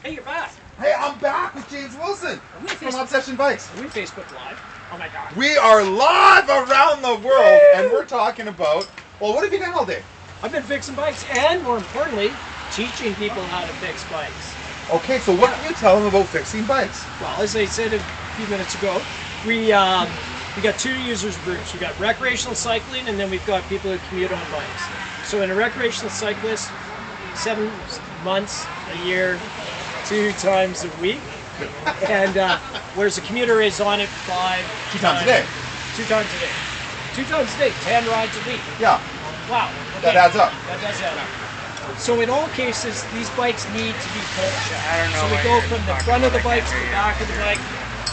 Hey, you're back. Hey, I'm back with James Wilson from Obsession Bikes. Are we Facebook Live? Oh my God. We are live around the world, and we're talking about. Well, what have you done all day? I've been fixing bikes, and more importantly, teaching people how to fix bikes. Okay, so what can you tell them about fixing bikes? Well, as I said a few minutes ago, we got 2 users groups. We've got recreational cycling, and then we've got people who commute on bikes. So in a recreational cyclist, 7 months, a year, 2 times a week. And whereas a commuter is on it 2 times a day. 2 times a day. 2 times a day, 10 rides a week. Yeah. Wow. That adds up. That does add up. So in all cases, these bikes need to be bolt checked. I don't know So we what go you're from the talking front of the about. I bike to can't the hear back of the bike,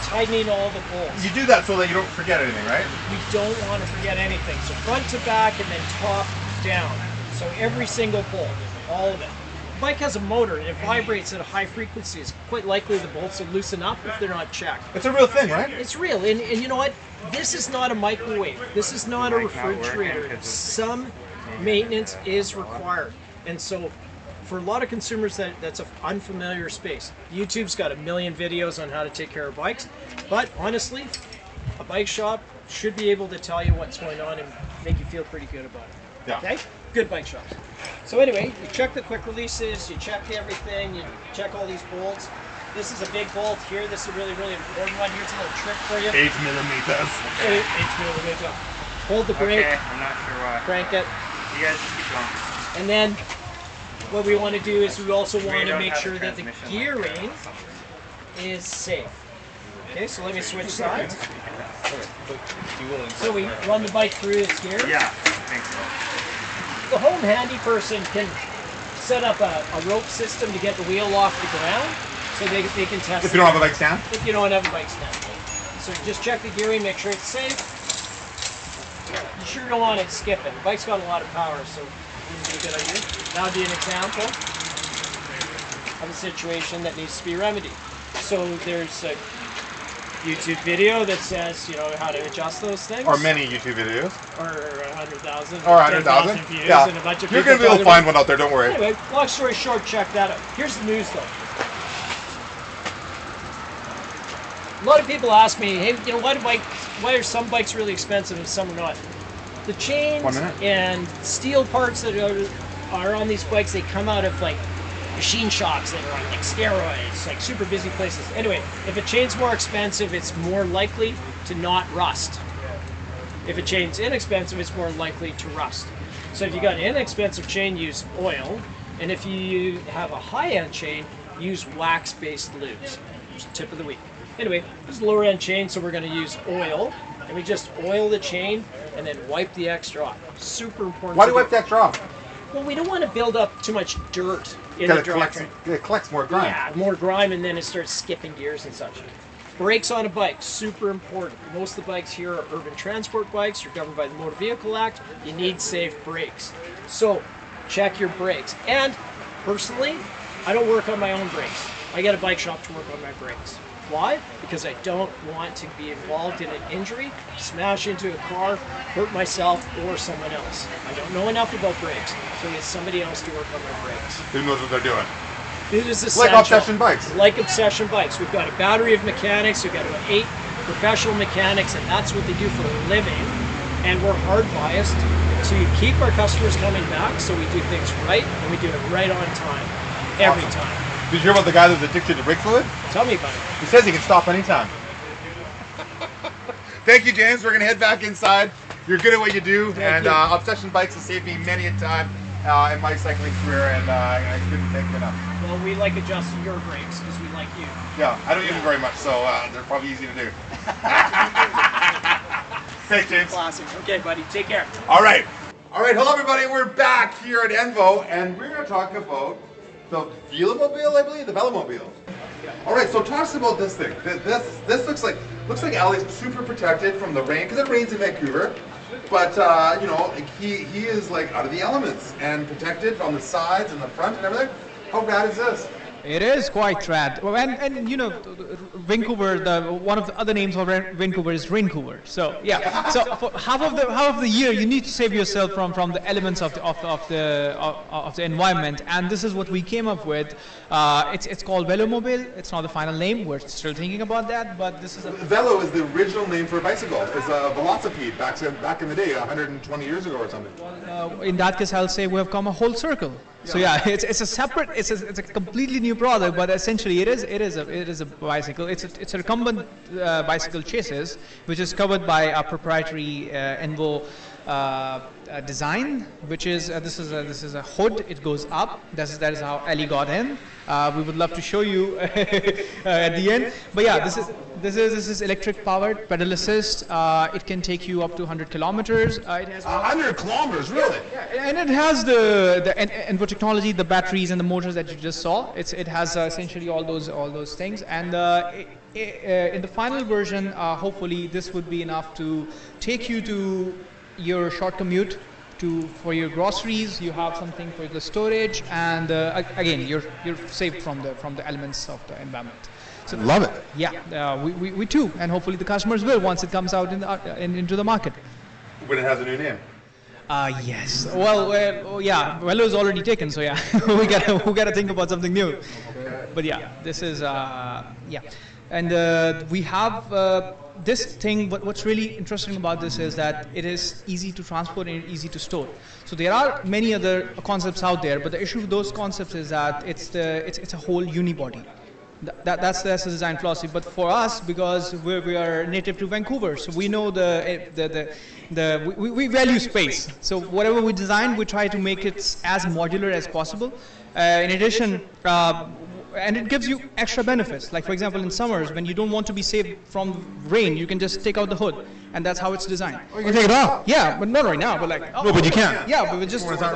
tightening all the bolts. You do that so that you don't forget anything, right? We don't want to forget anything. So front to back and then top down. So every single bolt, all of it. The bike has a motor and it vibrates at a high frequency. It's quite likely the bolts will loosen up if they're not checked. It's a real thing, right? It's real. And you know what? This is not a microwave. This is not a refrigerator. Some maintenance is required. And so for a lot of consumers, that's an unfamiliar space. YouTube's got a million videos on how to take care of bikes. But honestly, a bike shop should be able to tell you what's going on and make you feel pretty good about it. Yeah. Okay? Good bike shops. So anyway, you check the quick releases, you check everything, you check all these bolts. This is a big bolt here. This is a really, really important one. Here's a little trick for you. 8 millimeters. 8 millimeters. Hold the brake. Okay, I'm not sure why. Crank it. You guys just keep going. And then what we want to do is we also want to don't make have sure a that the transmission gearing is safe. Okay, so let me switch sides. So we run the bike through its gear. Yeah, I think so. The home handy person can set up a rope system to get the wheel off the ground so they can test If you don't have a bike stand? If you don't have a bike stand. So just check the gearing, make sure it's safe. You sure don't want it skipping. The bike's got a lot of power, so it wouldn't be a good idea. That would be an example of a situation that needs to be remedied. So there's a YouTube video that says, you know, how to adjust those things. Or many YouTube videos. Or 100,000. Or 100,000. Views Yeah. and a bunch of You're people going to be able to talking find about- one out there, don't worry. Anyway, long story short, check that out. Here's the news though. A lot of people ask me, hey, you know, why are some bikes really expensive and some are not? The chains 1 minute. and steel parts that are on these bikes, they come out of like machine shops that are on like steroids, like super busy places. Anyway, if a chain's more expensive, it's more likely to not rust. If a chain's inexpensive, it's more likely to rust. So if you got an inexpensive chain, use oil. And if you have a high-end chain, use wax-based lubes. Just tip of the week. Anyway, this is a lower-end chain, so we're going to use oil. And we just oil the chain and then wipe the extra off. Super important. Why do you wipe the extra off? Well, we don't want to build up too much dirt in the drivetrain. It collects more grime. Yeah, more grime, and then it starts skipping gears and such. Brakes on a bike, super important. Most of the bikes here are urban transport bikes. You're governed by the Motor Vehicle Act. You need safe brakes. So check your brakes. And personally, I don't work on my own brakes. I get a bike shop to work on my brakes. Why? Because I don't want to be involved in an injury, smash into a car, hurt myself or someone else. I don't know enough about brakes, so I get somebody else to work on my brakes. Who knows what they're doing? It is essential. Like Obsession Bikes. Like Obsession Bikes. We've got a battery of mechanics. We've got about 8 professional mechanics, and that's what they do for a living. And we're hard biased to keep our customers coming back, so we do things right, and we do it right on time, every time. Did you hear about the guy that's addicted to brake fluid? Tell me about it. He says he can stop anytime. Thank you, James. We're going to head back inside. You're good at what you do, and Obsession Bikes has saved me many a time in my cycling career, and I couldn't thank you enough. Well, we like adjusting your brakes because we like you. Yeah, I don't use them very much, so they're probably easy to do. Thanks, James. Classic. Okay, buddy. Take care. All right. Hello, everybody. We're back here at Envo, and we're going to talk about the Velomobile, I believe, the Velomobile. All right, so talk to us about this thing. This looks like Ali's super protected from the rain because it rains in Vancouver, but you know, he is like out of the elements and protected on the sides and the front and everything. How rad is this? It is quite rad. Well, and you know, Vancouver, one of the other names of Vancouver is Raincouver. So yeah, so for half of the year you need to save yourself from the elements of the environment, and this is what we came up with. It's called Velomobile. It's not the final name. We're still thinking about that, but this is Velo is the original name for a bicycle. It's a velocipede back in the day, 120 years ago or something. In that case, I'll say we have come a whole circle. So yeah, it's a separate, it's a completely new product, but essentially it is a bicycle. It's a recumbent bicycle chassis, which is covered by our proprietary Envo design, which is this is a hood. It goes up. That is how Ali got in. We would love to show you at the end. But yeah, this is electric powered, pedal assist. It can take you up to 100 kilometers. It has 100 kilometers, really? Yeah, and it has the Envo technology, the batteries and the motors that you just saw. It has essentially all those things. And in the final version, hopefully this would be enough to take you to your short commute for your groceries. You have something for the storage, and again, you're safe from the elements of the environment. So love it. Yeah, we too, and hopefully the customers will once it comes out into the market. When it has a new name. Yes. Well, yeah. Velo is already taken, so yeah, we gotta think about something new. Okay. But yeah, this is yeah, and we have. This thing, what's really interesting about this is that it is easy to transport and easy to store. So there are many other concepts out there, but the issue with those concepts is that it's a whole unibody. That's the design philosophy. But for us, because we are native to Vancouver, so we know we value space. So whatever we design, we try to make it as modular as possible. In addition. And it gives you extra benefits. Like for example, in summers, when you don't want to be saved from rain, you can just take out the hood, and that's how it's designed. Oh, you can take it off? Yeah, but not right now. But like. No, but you can. Yeah, but with just with the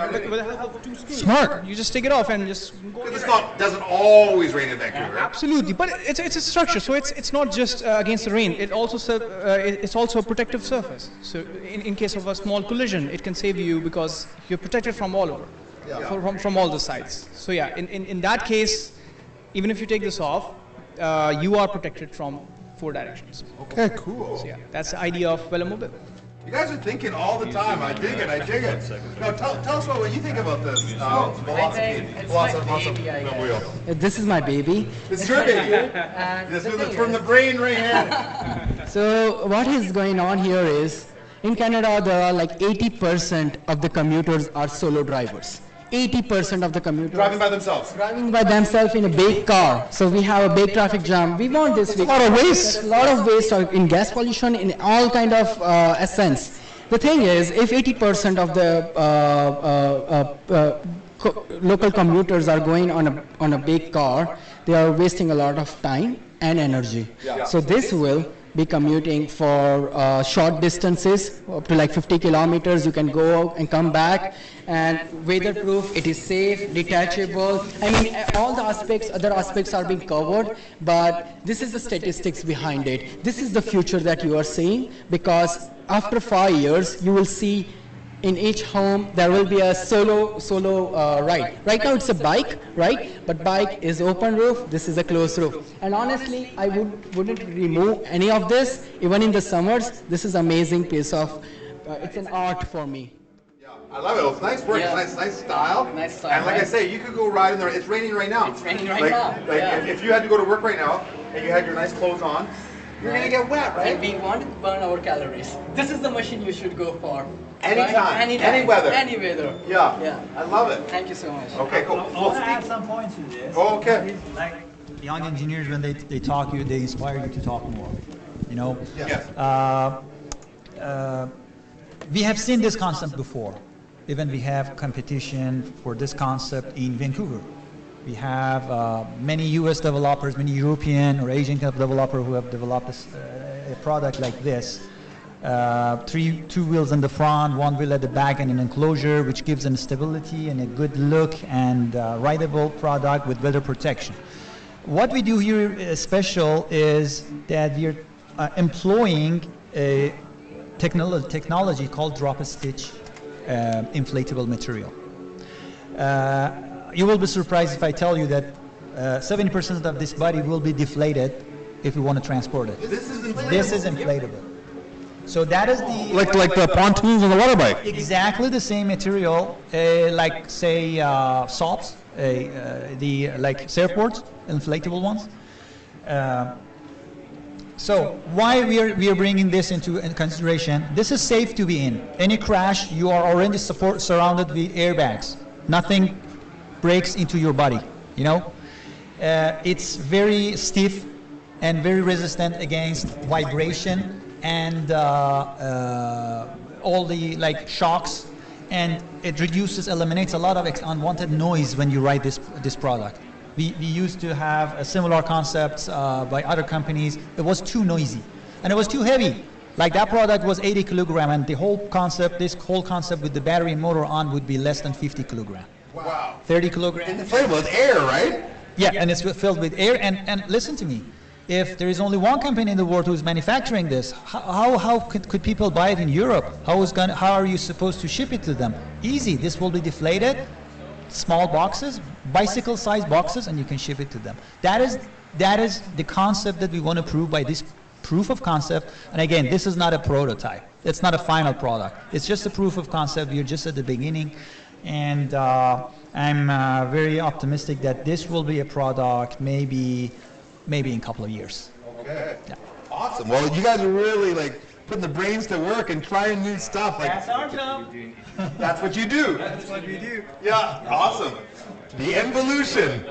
help of 2 screws. Smart. You just take it off and just. Because it doesn't always rain in Vancouver. Absolutely, but it's a structure, so it's not just against the rain. It also it's also a protective surface. So in case of a small collision, it can save you because you're protected from all over, from all the sides. So yeah, in that case. Even if you take this off, you are protected from 4 directions. Okay, cool. So yeah, that's the idea of Velomobile. You guys are thinking all the time. I dig it. Now tell us what you think about this. This is my baby. This is your baby. This is from the brain right here. So what is going on here is, in Canada, there are like 80% of the commuters are solo drivers. 80% of the commuters driving by themselves. Driving by themselves in a big car. So we have a big traffic jam. We want this. A lot of waste. A lot of waste in gas pollution, in all kind of essence. The thing is, if 80% of the local commuters are going on a big car, they are wasting a lot of time and energy. Yeah. So this will be commuting for short distances, up to like 50 kilometers. You can go and come back. And weatherproof, it is safe, detachable. I mean, all the aspects, other aspects are being covered, but this is the statistics behind it. This is the future that you are seeing, because after 5 years, you will see in each home there will be a solo ride. Right now it's a bike, right? But bike is open roof, this is a closed roof. And honestly, I wouldn't remove any of this, even in the summers. This is amazing piece of, it's an art for me. I love it. It's nice work. Yeah. Nice style. Nice style. And like right? I say, you could go ride in there. It's raining right now. It's raining right now. Like yeah. if you had to go to work right now and you had your nice clothes on, you're gonna get wet, right? And we want to burn our calories. This is the machine you should go for. Anytime, right? Anytime, any weather. Any weather. Yeah. Yeah. I love it. Thank you so much. Okay, cool. I want to add some points to this. Oh, okay. Like young engineers, when they talk to you, they inspire you to talk more. You know. Yes. We have seen this concept before. Even we have competition for this concept in Vancouver. We have many US developers, many European or Asian developers who have developed a product like this. Two wheels in the front, one wheel at the back, and an enclosure which gives them stability and a good look and rideable product with weather protection. What we do here special is that we are employing a technology called drop-a-stitch inflatable material. You will be surprised if I tell you that 70% of this body will be deflated if we want to transport it. This is inflatable. This is inflatable. So that is the like the pontoons on the water bike. Exactly the same material, like say SOPs, like surfboards, inflatable ones. So why we are bringing this into consideration? This is safe to be in. Any crash, you are already surrounded with airbags. Nothing breaks into your body. You know, it's very stiff and very resistant against vibration and all the like shocks, and it eliminates a lot of unwanted noise when you ride this product. We used to have similar concepts by other companies. It was too noisy and it was too heavy. Like that product was 80 kilogram, and the whole concept, this whole concept with the battery and motor on, would be less than 50 kilogram. Wow. 30 kilogram. And inflatable with air, right? Yeah, and it's filled with air. And listen to me, if there is only one company in the world who's manufacturing this, how could people buy it in Europe? How are you supposed to ship it to them? Easy. This will be deflated, small boxes, bicycle-sized boxes, and you can ship it to them. That is the concept that we want to prove by this proof of concept. And again, this is not a prototype. It's not a final product. It's just a proof of concept. We're just at the beginning, and I'm very optimistic that this will be a product maybe in a couple of years. Okay. Yeah. Awesome. Well, you guys are really like putting the brains to work and trying new stuff. Like, That's our job. That's what you do. That's what we do. Yeah. Awesome. The Envolution.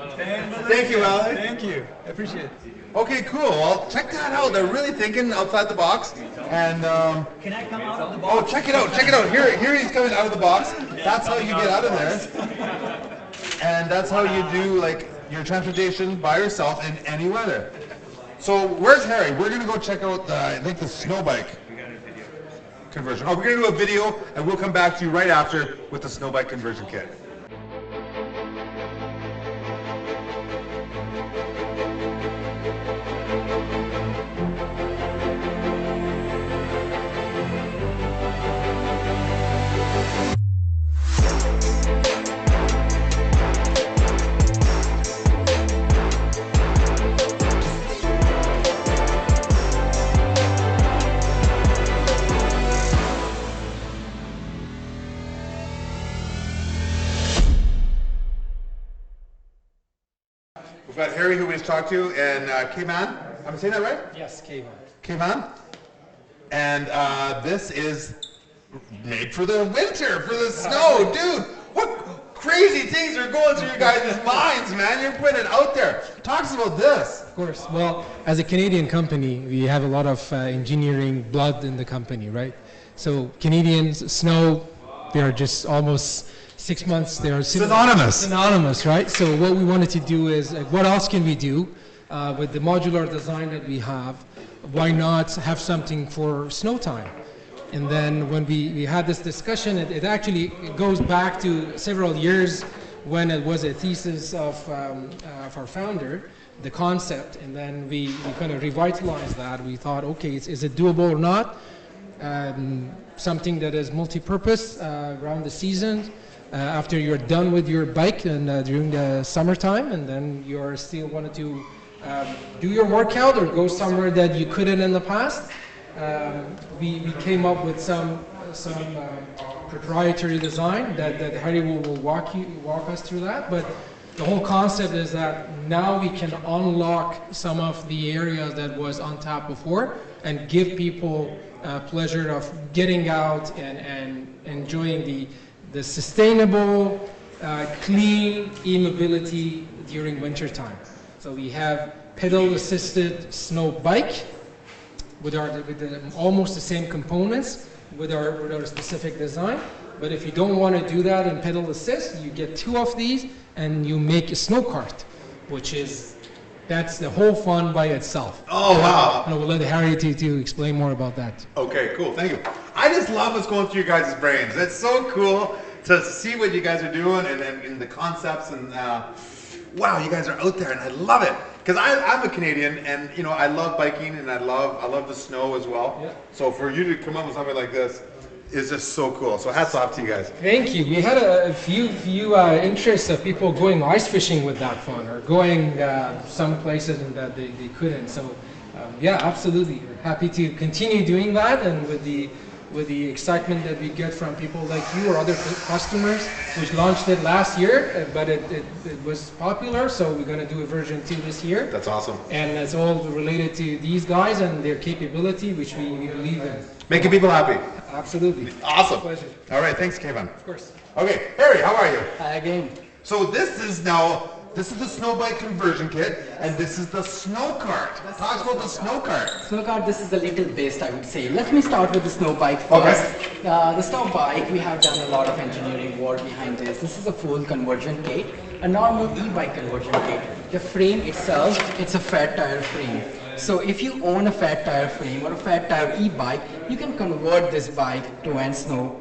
Thank you, Alan. Thank you. I appreciate it. Okay, cool. Well, check that out. They're really thinking outside the box. And can I come out of the box? Oh, check it out. Check it out. Here he's coming out of the box. That's how you get out of there. And that's how you do like your transportation by yourself in any weather. So where's Harry? We're gonna go check out I think the snow bike conversion. Oh, we're gonna do a video and we'll come back to you right after with the snow bike conversion kit. We've got Harry, who we just talked to, and K-Man. Am I saying that right? Yes, K-Man. K-Man. And this is made for the winter, for the snow. Dude, what crazy things are going through your guys' minds, man. You're putting it out there. Talk to us about this. Of course. Well, as a Canadian company, we have a lot of engineering blood in the company, right? So Canadians, snow, they are just almost 6 months. They are synonymous, right? So what we wanted to do is, what else can we do with the modular design that we have? why not have something for snow time? And then when we had this discussion, it actually goes back to several years when it was a thesis of our founder, the concept, and then we kind of revitalized that. We thought, okay, is it doable or not? Something that is multi-purpose around the season, after you're done with your bike and during the summertime, and then you're still wanted to do your workout or go somewhere that you couldn't in the past. We came up with some proprietary design that Harry will walk us through that. But the whole concept is that now we can unlock some of the areas that was untapped before and give people pleasure of getting out and enjoying the sustainable, clean e-mobility during winter time. So we have pedal-assisted snow bike with almost the same components with our specific design. But if you don't want to do that in pedal assist, you get 2 of these and you make a snow cart, that's the whole fun by itself. Oh, wow. And we'll let Harry to explain more about that. Okay, cool. Thank you. I just love what's going through your guys' brains. It's so cool to see what you guys are doing and the concepts and wow, you guys are out there and I love it. Because I'm a Canadian and I love biking and I love the snow as well. Yeah. So for you to come up with something like this is just so cool. So hats off to you guys. Thank you. We had a few interests of people going ice fishing with that fun or going some places that they couldn't. So yeah, absolutely. We're happy to continue doing that, and with the excitement that we get from people like you or other customers, which launched it last year, but it was popular, so we're going to do a version 2 this year. That's awesome. And it's all related to these guys and their capability, which we believe in. Making people happy. Absolutely. Awesome. Pleasure. All right, thanks, Kevin. Of course. Okay, Harry, how are you? Hi again. So this is the snow bike conversion kit, and this is the snow cart. Talk about the snow cart. Snow cart, this is the little base, I would say. Let me start with the snow bike first. Okay. The snow bike, we have done a lot of engineering work behind this. This is a full conversion kit, a normal e-bike conversion kit. The frame itself, it's a fat tire frame. So if you own a fat tire frame or a fat tire e-bike, you can convert this bike to a snow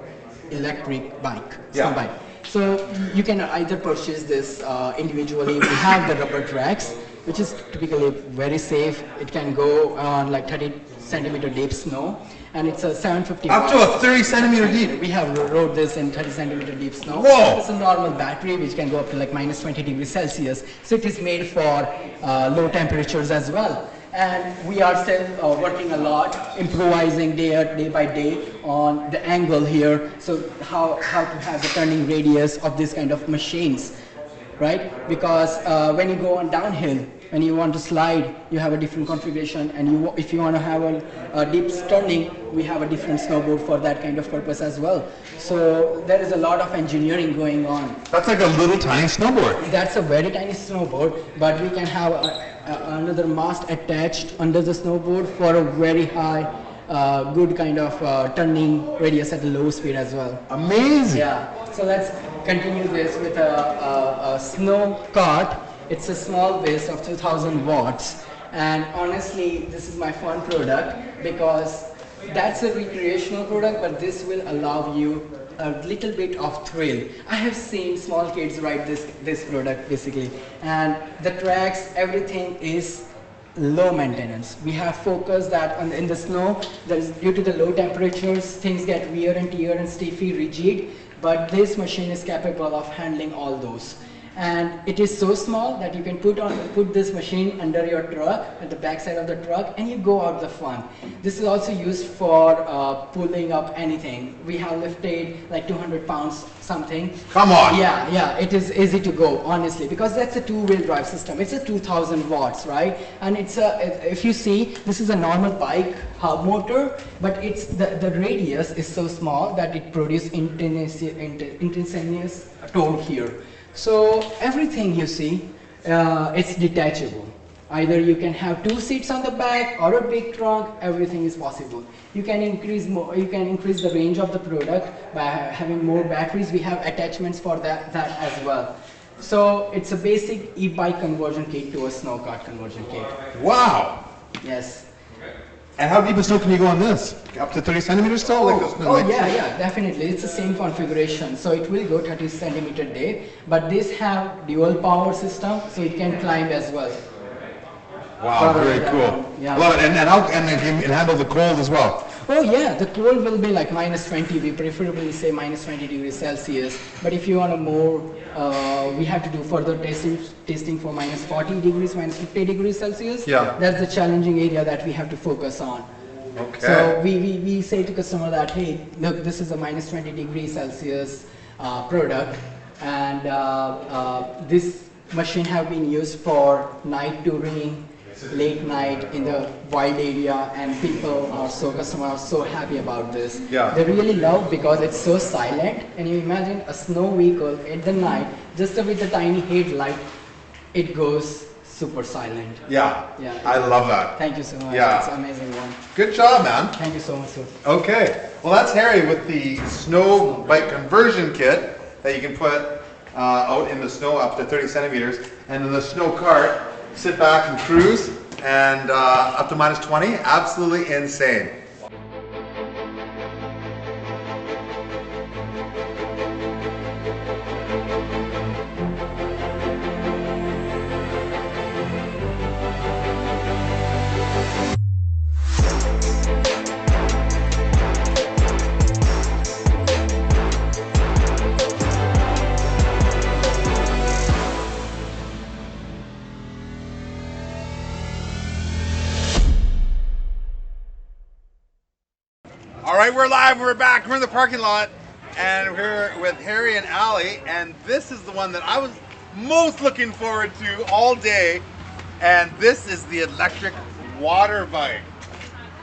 electric bike, snow bike. So you can either purchase this individually. We have the rubber tracks, which is typically very safe. It can go on like 30 centimeter deep snow, and it's a 750 up to a 30 centimeter deep. We have rode this in 30 centimeter deep snow. Whoa! It's a normal battery which can go up to like minus 20 degrees Celsius. So it is made for low temperatures as well. And we are still working a lot, improvising day by day on the angle here. So how to have the turning radius of this kind of machines, right? Because when you go on downhill, when you want to slide, you have a different configuration, and if you want to have a deep turning, we have a different snowboard for that kind of purpose as well. So there is a lot of engineering going on. That's like a little tiny snowboard. That's a very tiny snowboard, but we can have another mast attached under the snowboard for a very high, good kind of turning radius at a low speed as well. Amazing. Yeah. So let's continue this with a snow cart. It's a small base of 2000 watts, and honestly this is my fun product because that's a recreational product, but this will allow you a little bit of thrill. I have seen small kids ride this product basically, and the tracks, everything is low maintenance. We have focused that in the snow, due to the low temperatures, things get wear and tear and stiffy, rigid, but this machine is capable of handling all those. And it is so small that you can put this machine under your truck, at the back side of the truck, and you go out the fun. This is also used for pulling up anything. We have lifted like 200 pounds something. Come on! Yeah, it is easy to go, honestly, because that's a two-wheel drive system. It's a 2000 watts, right? And if you see, this is a normal bike hub motor, but it's the radius is so small that it produces instantaneous torque here. So everything you see, it's detachable. Either you can have 2 seats on the back or a big trunk. Everything is possible. You can increase the range of the product by having more batteries. We have attachments for that as well. So it's a basic e-bike conversion kit to a snow cart conversion kit. Wow. Yes. And how deep in snow can you go on this? Up to 30 centimeters still? Yeah, definitely. It's the same configuration. So it will go 30 centimeter deep, but this have dual power system, so it can climb as well. Wow, very cool. Yeah. I love it. And it can handle the cold as well. Oh yeah, the cold will be like -20. We preferably say -20 degrees Celsius. But if you want a more, we have to do further testing for -40 degrees, -50 degrees Celsius. Yeah. That's the challenging area that we have to focus on. Okay. So we say to customer that, hey, look, this is a -20 degrees Celsius product, and this machine have been used for night touring, late night in the wild area, and customers are so happy about this. Yeah. They really love because it's so silent, and you imagine a snow vehicle at the night, just with a tiny headlight, it goes super silent. Yeah. Yeah. I love that. Thank you so much. Yeah. It's an amazing one. Good job, man. Thank you so much, sir. Okay. Well, that's Harry with the snow bike conversion kit that you can put out in the snow up to 30 centimeters. And in the snow cart, sit back and cruise, and up to -20, absolutely insane. All right, we're live, we're back, we're in the parking lot, and we're with Harry and Ali, and this is the one that I was most looking forward to all day, and this is the electric water bike.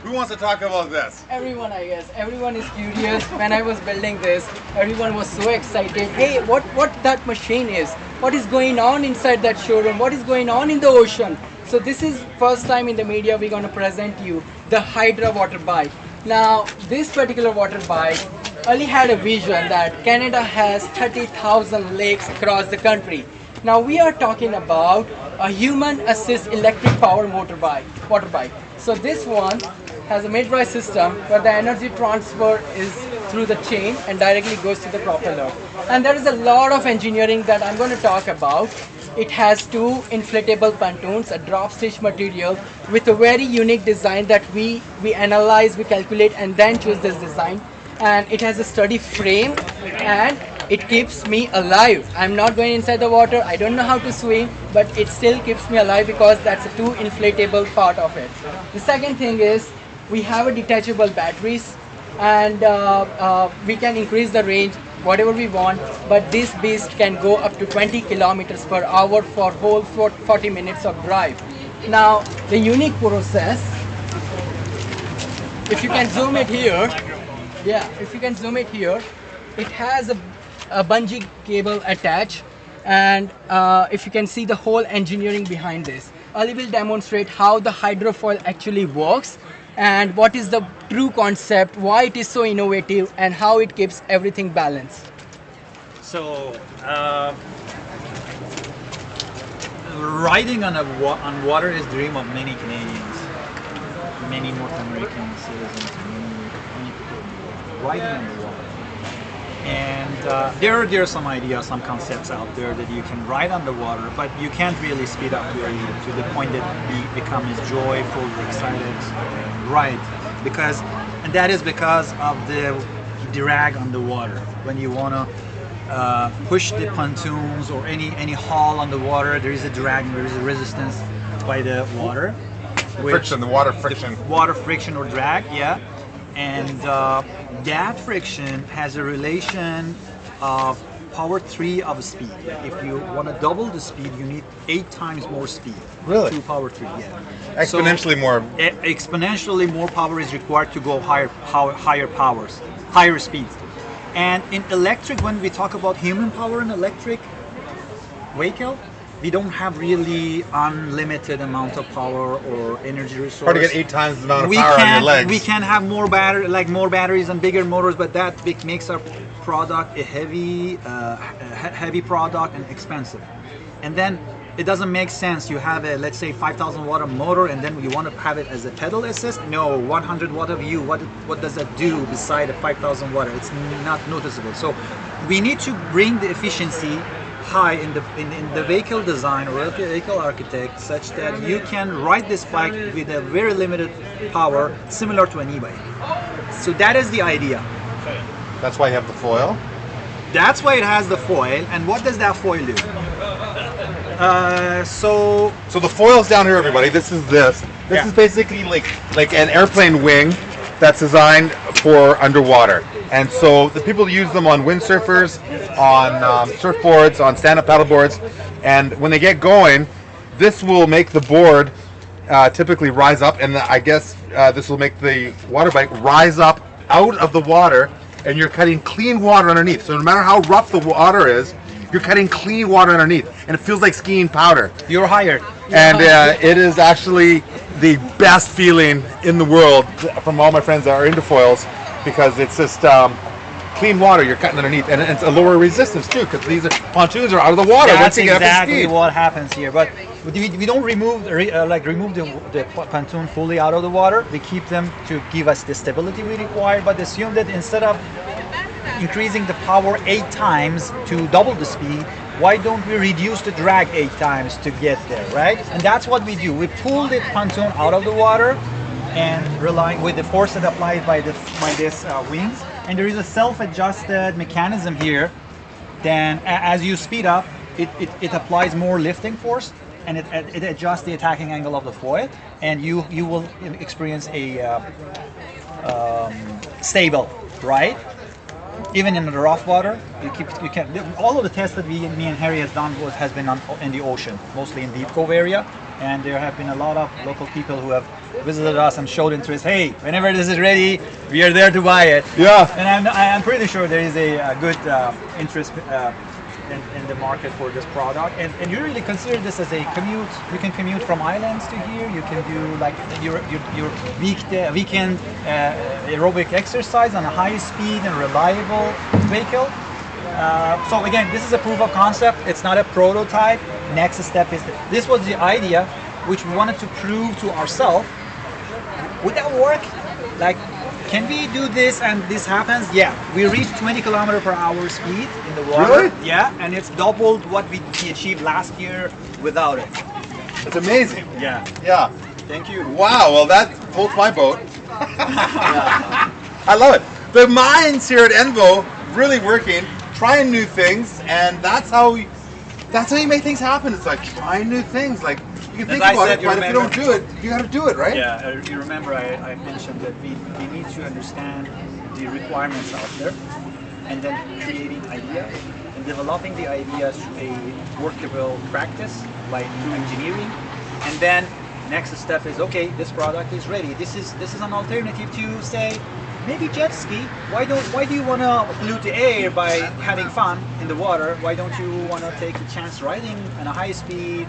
Who wants to talk about this? Everyone, I guess. Everyone is curious. When I was building this, everyone was so excited. Hey, what that machine is? What is going on inside that showroom? What is going on in the ocean? So this is first time in the media we're going to present you the Hydra water bike. Now, this particular water bike only had a vision that Canada has 30,000 lakes across the country. Now we are talking about a human assist electric power water bike. So this one has a mid-rise system where the energy transfer is through the chain and directly goes to the propeller. And there is a lot of engineering that I'm going to talk about. It has two inflatable pontoons, a drop stitch material with a very unique design that we analyze, we calculate, and then choose this design. And it has a sturdy frame, and it keeps me alive. I'm not going inside the water, I don't know how to swim, but it still keeps me alive because that's a two inflatable part of it. The second thing is we have a detachable batteries, and we can increase the range whatever we want, but this beast can go up to 20 kilometers per hour for whole 40 minutes of drive. Now the unique process, if you can zoom it here, it has a bungee cable attached, and if you can see the whole engineering behind this. Ali will demonstrate how the hydrofoil actually works and what is the true concept, why it is so innovative, and how it keeps everything balanced. So, riding on water is the dream of many Canadians, many North American citizens, many people riding on the water. And there are some ideas, some concepts out there that you can ride on the water, but you can't really speed up to the point that you become a joyful, excited ride, and that is because of the drag on the water. When you want to push the pontoons or any hull on the water, there is a drag, there is a resistance by the water. The water friction. Water friction or drag, yeah. And that friction has a relation of power 3 of speed. Like if you want to double the speed, you need 8 times more speed. Really? To power 3, yeah. Exponentially more. Exponentially more power is required to go higher speeds. And in electric, when we talk about human power in electric vehicle, we don't have really unlimited amount of power or energy resource. Hard to get 8 times the amount of power on your legs. We can have more batteries and bigger motors, but that makes our product a heavy product and expensive. And then it doesn't make sense. You have a, let's say, 5,000 watt motor, and then you want to have it as a pedal assist. No, 100 watt of U. What does that do beside a 5,000 watt? It's not noticeable. So we need to bring the efficiency high in the vehicle design or vehicle architect, such that you can ride this bike with a very limited power, similar to an e-bike. So that is the idea. That's why you have the foil? That's why it has the foil. And what does that foil do? So the foil's down here, everybody. This is this. This is basically like an airplane wing that's designed for underwater. And so the people use them on windsurfers, on surfboards, on stand-up paddleboards. And when they get going, this will make the board typically rise up. And I guess this will make the water bike rise up out of the water. And you're cutting clean water underneath. So no matter how rough the water is, you're cutting clean water underneath. And it feels like skiing powder. You're hired. And it is actually the best feeling in the world from all my friends that are into foils, because it's just clean water you're cutting underneath, and it's a lower resistance too, because these pontoons are out of the water. That's once you get exactly up to speed. what happens here. But we don't remove the pontoon fully out of the water. We keep them to give us the stability we require. But assume that instead of increasing the power 8 times to double the speed, why don't we reduce the drag 8 times to get there, right? And that's what we do. We pull the pontoon out of the water and relying with the force that applied by this wings. And there is a self-adjusted mechanism here. Then as you speed up, it applies more lifting force, and it adjusts the attacking angle of the foil, and you will experience a stable ride. Even in the rough water, you can. All of the tests that me and Harry has done has been in the ocean, mostly in Deep Cove area, and there have been a lot of local people who have visited us and showed interest. Hey, whenever this is ready, we are there to buy it. Yeah. And I'm pretty sure there is a good interest in the market for this product. And you really consider this as a commute. You can commute from islands to here. You can do like your weekend aerobic exercise on a high speed and reliable vehicle. So again, this is a proof of concept. It's not a prototype. Next step is this was the idea which we wanted to prove to ourselves. Would that work? Like, can we do this and this happens? Yeah, we reached 20 km/h speed in the water. Really? Yeah, and it's doubled what we achieved last year without it. It's amazing. Yeah. Yeah. Thank you. Wow, well that holds my boat. I love it. The minds here at Envo really working, trying new things, and that's how you make things happen. It's like trying new things. Like you can think about it, but if you don't do it, you got to do it, right? Yeah. You remember I mentioned that we need to understand the requirements out there, and then creating ideas and developing the ideas to a workable practice, like through engineering, and then next step is okay. This product is ready. This is an alternative to say. Maybe jet ski. Why do you want to pollute the air by having fun in the water? Why don't you want to take a chance riding at a high speed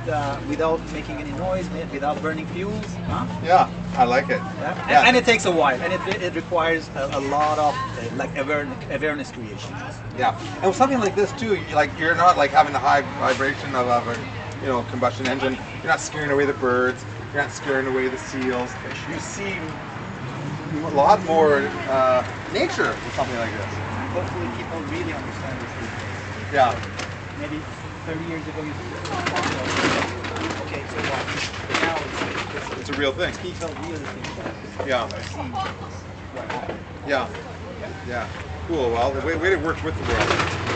without making any noise, without burning fuels? Huh? Yeah, I like it. Yeah. Yeah. And it takes a while, and it requires a lot of like awareness creation. Yeah, and with something like this too, like you're not like having the high vibration of a combustion engine. You're not scaring away the birds. You're not scaring away the seals. You see a lot more nature with something like this. Hopefully people really understand this. Yeah. Maybe 30 years ago you okay, so what? But now it's a real thing. People really think that. Yeah. Yeah. Yeah. Cool. Well, way to work with the world.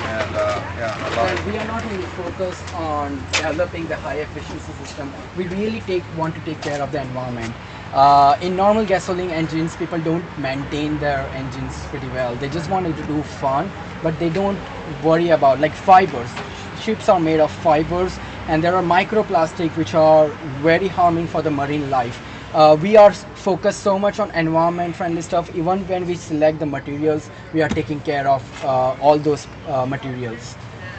And yeah, I love it. We are not only focused on developing the high efficiency system, we really want to take care of the environment. In normal gasoline engines, people don't maintain their engines pretty well. They just want to do fun, but they don't worry about like fibers. Ships are made of fibers, and there are microplastic which are very harming for the marine life. We are focused so much on environment-friendly stuff. Even when we select the materials, we are taking care of all those materials.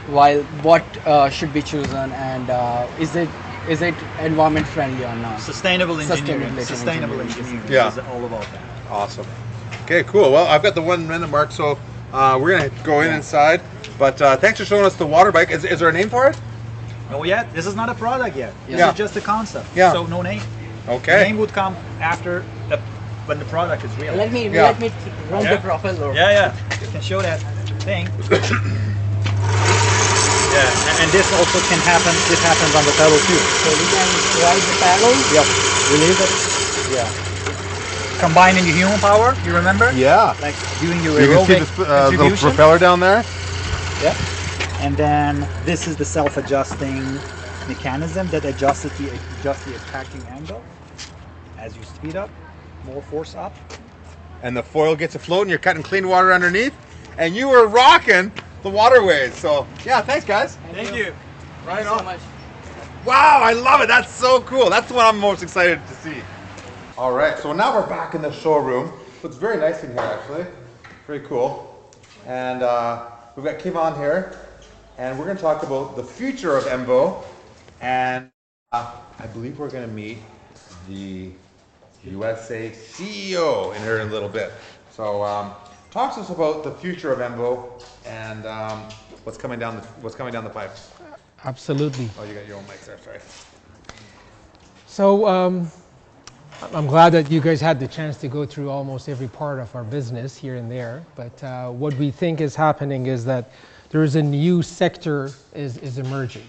While what should be chosen, and is it environment friendly or not? Sustainable engineering. Sustainable engineering. Yeah. Is all about that. Awesome. Okay, cool. Well, I've got the 1 minute mark, so we're gonna go inside. But thanks for showing us the water bike. Is there a name for it? No, yet. This is not a product yet. This Yeah. is just a concept. Yeah. So no name. Okay. The name would come after when the product is real. Let me run the propeller. Yeah. You can show that thing. Yeah, and this also can happen. This happens on the pedal too. So we can ride the pedal. Yep. Release it. Yeah. Combining the human power. You remember? Yeah. Like doing your You can see aerobic this little contribution. propeller down there. Yeah. And then this is the self-adjusting mechanism that adjusts the attaching angle. As you speed up, more force up. And the foil gets afloat and you're cutting clean water underneath. And you were rocking the waterways. So yeah, thanks guys. Thank you. Right Thanks so on. much. Wow, I love it. That's so cool. That's the one I'm most excited to see. All right, so now we're back in the showroom. It's very nice in here actually. Very cool. And we've got Kim on here. And we're going to talk about the future of Envo. And I believe we're going to meet the USA CEO in here in a little bit. So talk to us about the future of Envo and what's coming down the pipe. Absolutely. Oh, you got your own mics there, sorry. So I'm glad that you guys had the chance to go through almost every part of our business here and there. But what we think is happening is that there is a new sector is emerging,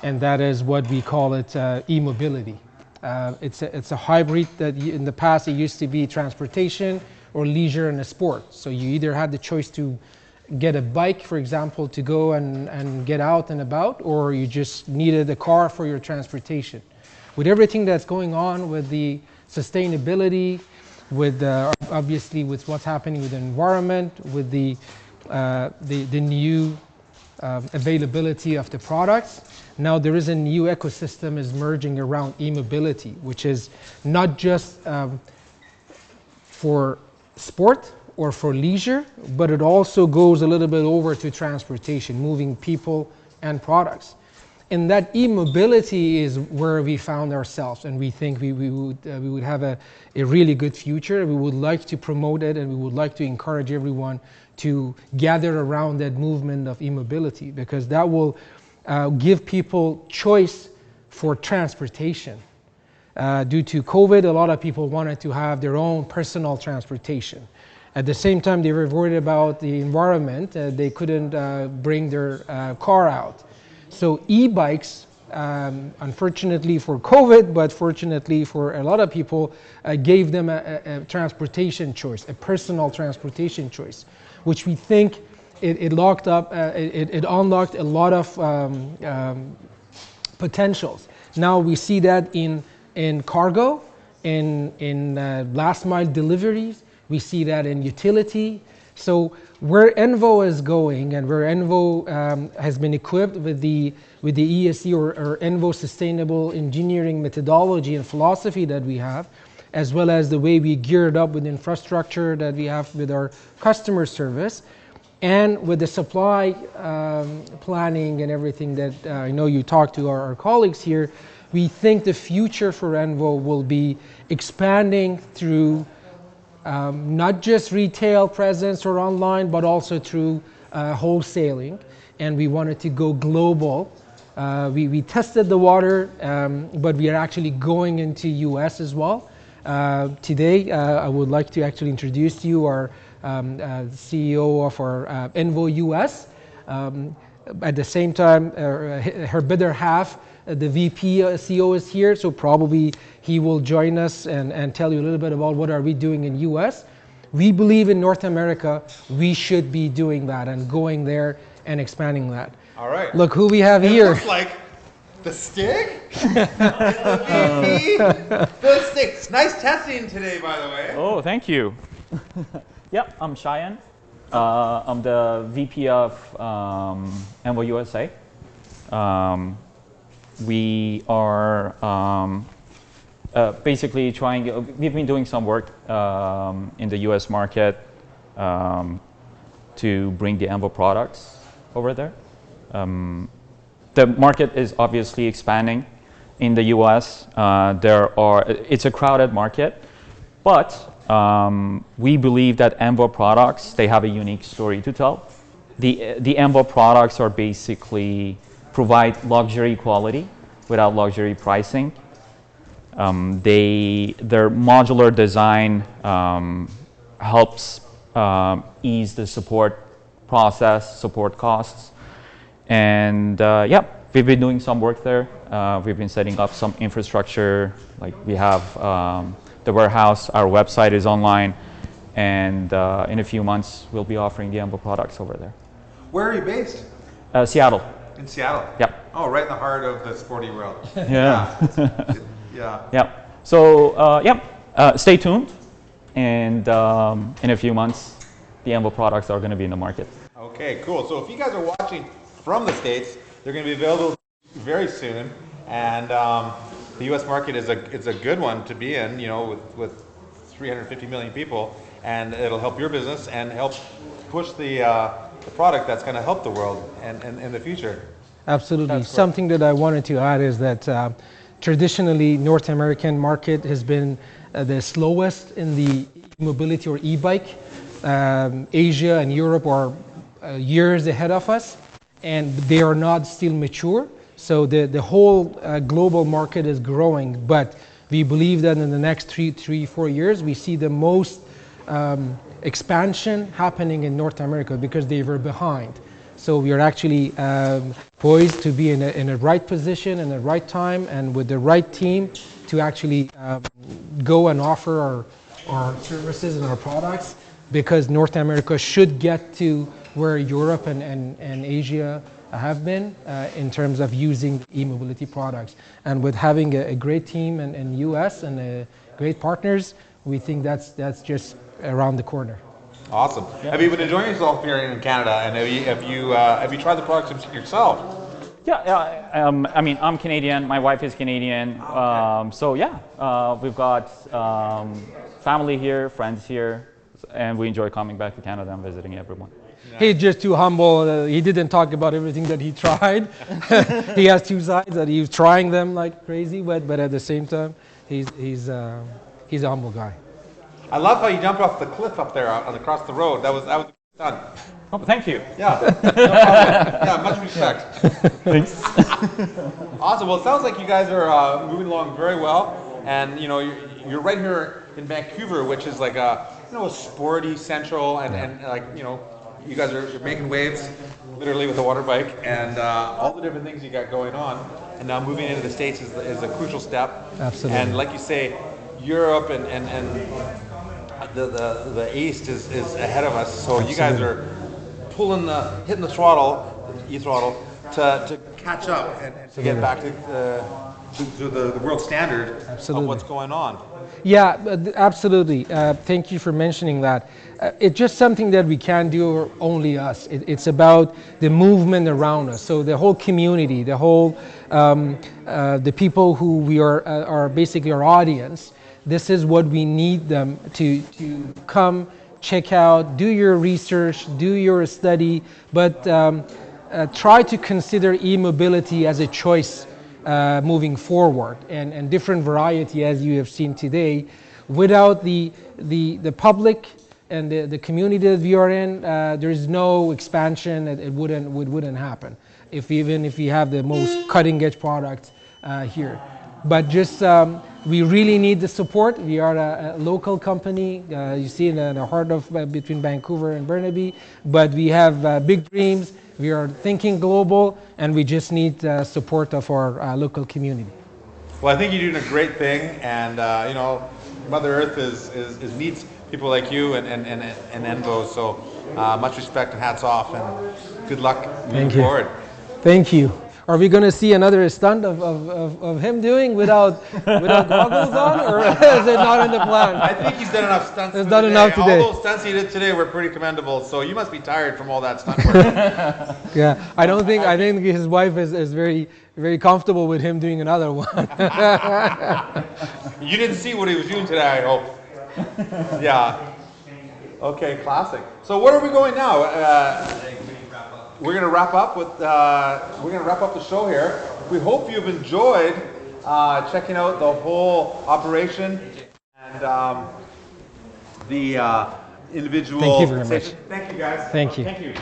and that is what we call it e-mobility. It's a hybrid that in the past it used to be transportation or leisure and a sport. So you either had the choice to get a bike, for example, to go and get out and about, or you just needed a car for your transportation. With everything that's going on with the sustainability, with obviously with what's happening with the environment, with the new availability of the products, now there is a new ecosystem is merging around e-mobility, which is not just for sport or for leisure, but it also goes a little bit over to transportation, moving people and products. And that e-mobility is where we found ourselves, and we think we would have a really good future. We would like to promote it, and we would like to encourage everyone to gather around that movement of e-mobility, because that will give people choice for transportation. Due to COVID, a lot of people wanted to have their own personal transportation. At the same time, they were worried about the environment. They couldn't bring their car out. So e-bikes, unfortunately for COVID, but fortunately for a lot of people, gave them a transportation choice, a personal transportation choice, which we think it unlocked a lot of potentials. Now we see that in cargo, in last mile deliveries, we see that in utility. So where Envo is going, and where Envo has been equipped with the ESG or Envo sustainable engineering methodology and philosophy that we have, as well as the way we geared up with infrastructure that we have with our customer service, and with the supply planning and everything that I know you talked to our colleagues here, we think the future for Envo will be expanding through not just retail presence or online, but also through wholesaling. And we wanted to go global. We tested the water, but we are actually going into US as well. Today, I would like to actually introduce to you our CEO of our Envo US. At the same time, her better half, the VP CEO is here, so probably he will join us and tell you a little bit about what are we doing in US. We believe in North America, we should be doing that and going there and expanding that. All right. Look who we have It here. looks like the stick. The sticks. Nice testing today, by the way. Oh, thank you. Yep, I'm Cheyenne. I'm the VP of Envo USA. We are basically we've been doing some work in the US market to bring the Envo products over there. The market is obviously expanding in the US. It's a crowded market, but we believe that Envo products, they have a unique story to tell. The Envo products are basically provide luxury quality without luxury pricing. Their modular design helps ease the support process, support costs. And yeah, we've been doing some work there. We've been setting up some infrastructure, like we have the warehouse, our website is online, and in a few months we'll be offering the Envo products over there. Where are you based? Seattle. In Seattle? Yeah. Oh, right in the heart of the sporty world. Yeah. Yeah. Yeah. So, yeah, stay tuned. And in a few months, the Envo products are going to be in the market. Okay, cool. So if you guys are watching from the States, they're going to be available very soon. And the U.S. market is a good one to be in, you know, with 350 million people. And it'll help your business and help push the product that's going to help the world and in the future. Absolutely. Something that I wanted to add is that traditionally North American market has been the slowest in the mobility or e-bike. Asia and Europe are years ahead of us, and they are not still mature. So the whole global market is growing, but we believe that in the next 3-4 years, we see the most expansion happening in North America because they were behind. So we are actually poised to be in a right position, in the right time, and with the right team to actually go and offer our services and our products, because North America should get to where Europe and Asia have been in terms of using e-mobility products. And with having a great team in US and great partners, we think that's just around the corner. Awesome. Yeah. Have you been enjoying yourself here in Canada? And have you tried the products yourself? Yeah, I mean, I'm Canadian. My wife is Canadian. So yeah, we've got family here, friends here, and we enjoy coming back to Canada and visiting everyone. He's just too humble. He didn't talk about everything that he tried. He has two sides that he's trying them like crazy, but at the same time, he's a humble guy. I love how you jumped off the cliff up there across the road. That was done. Oh, thank you. Yeah. No problem. Yeah, much respect. Thanks. Awesome. Well, it sounds like you guys are moving along very well, and you know you're right here in Vancouver, which is like a sporty central, and like you guys are making waves, literally with a water bike, and all the different things you got going on. And now moving into the States is a crucial step. Absolutely. And like you say, Europe and the East is ahead of us. So you guys are hitting the throttle, e-throttle, to catch up and to get back to the world standard of what's going on. Yeah, absolutely. Thank you for mentioning that. It's just something that we can't do only us. It's about the movement around us. So the whole community, the whole the people who we are basically our audience. This is what we need them to come check out, do your research, do your study, but try to consider e-mobility as a choice moving forward, and different variety as you have seen today. Without the public and the community that we are in, there is no expansion. It wouldn't happen even if we have the most cutting edge products here. But just we really need the support. We are a local company. You see in the heart of between Vancouver and Burnaby, but we have big dreams. We are thinking global, and we just need support of our local community. Well, I think you're doing a great thing, and Mother Earth needs people like you and Envo. So much respect and hats off, and good luck moving forward. Thank you. Are we going to see another stunt of him doing without goggles on, or is it not in the plan? I think he's done enough stunts. He's done enough today. All those stunts he did today were pretty commendable. So you must be tired from all that stunt work. Yeah, I think his wife is very comfortable with him doing another one. You didn't see what he was doing today, I hope. Yeah. Okay, classic. So where are we going now? We're going to wrap up the show here. We hope you've enjoyed checking out the whole operation and the individual. Thank you very much. Thank you, guys. Thank you. Thank you.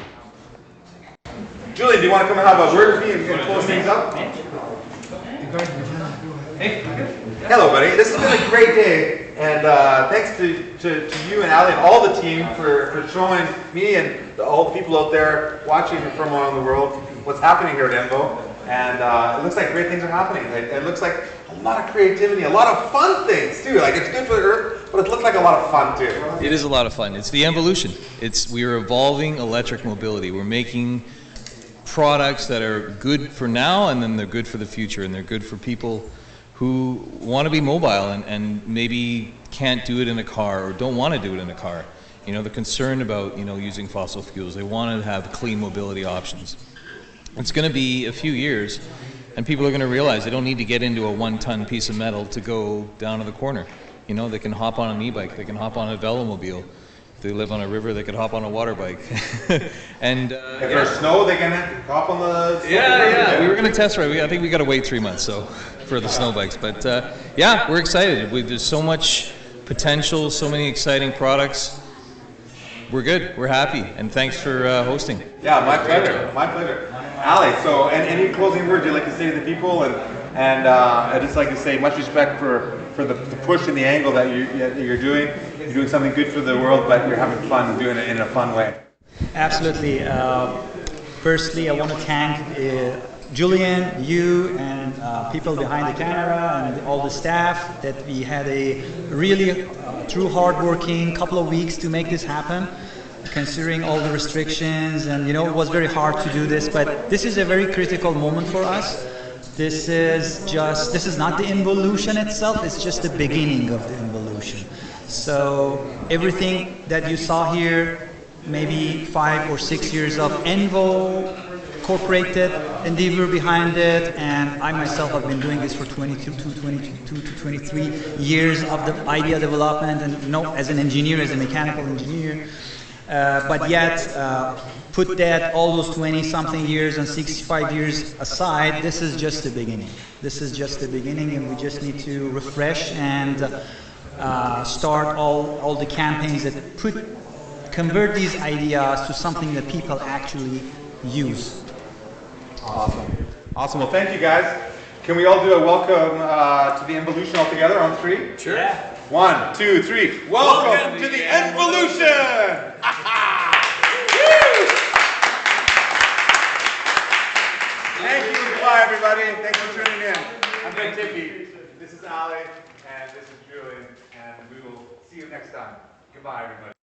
Julian, do you want to come and have a word with me and close things up? Hello, buddy. This has been a great day, and thanks to you and Ali and all the team for showing me and all the people out there watching from around the world what's happening here at Envo. And it looks like great things are happening. It looks like a lot of creativity, a lot of fun things too. Like it's good for the earth, but it looks like a lot of fun too. It is a lot of fun. It's the evolution. We are evolving electric mobility. We're making products that are good for now, and then they're good for the future, and they're good for people who want to be mobile and maybe can't do it in a car or don't want to do it in a car. You know, they're concerned about, you know, using fossil fuels. They want to have clean mobility options. It's going to be a few years, and people are going to realize they don't need to get into a 1-ton piece of metal to go down to the corner. You know, they can hop on an e-bike, they can hop on a Velomobile. If they live on a river, they could hop on a water bike. And if there's snow, they can hop on the snow. Yeah. We were going to test ride. I think we got to wait 3 months for the snow bikes. But yeah, we're excited. There's so much potential, so many exciting products. We're good. We're happy. And thanks for hosting. Yeah, my pleasure. My pleasure. Ali, so any closing words you'd like to say to the people? And I'd just like to say much respect for the push and the angle that you're doing. You're doing something good for the world, but you're having fun doing it in a fun way. Absolutely. Firstly, I want to thank Julian, you, and people behind the camera, and all the staff, that we had a really true hard-working couple of weeks to make this happen, considering all the restrictions, and you know, it was very hard to do this, but this is a very critical moment for us. This is not the involution itself, it's just the beginning of the involution. So everything that you saw here, maybe 5 or 6 years of Envo incorporated endeavor behind it, and I myself have been doing this for 22 to 23 years of the idea development, and you know, as an engineer, as a mechanical engineer, but yet put that all those 20-something years and 65 years aside, this is just the beginning. This is just the beginning, and we just need to refresh and start all the campaigns that convert these ideas to something that people actually use. Awesome. Well, thank you guys. Can we all do a welcome to the Involution all together on 3? Sure. Yeah. 1, 2, 3. Welcome to the Involution! Thank you. Goodbye, everybody. Thanks for tuning in. I'm Ben Tippy. This is Ali, and this is Julian, and we will see you next time. Goodbye, everybody.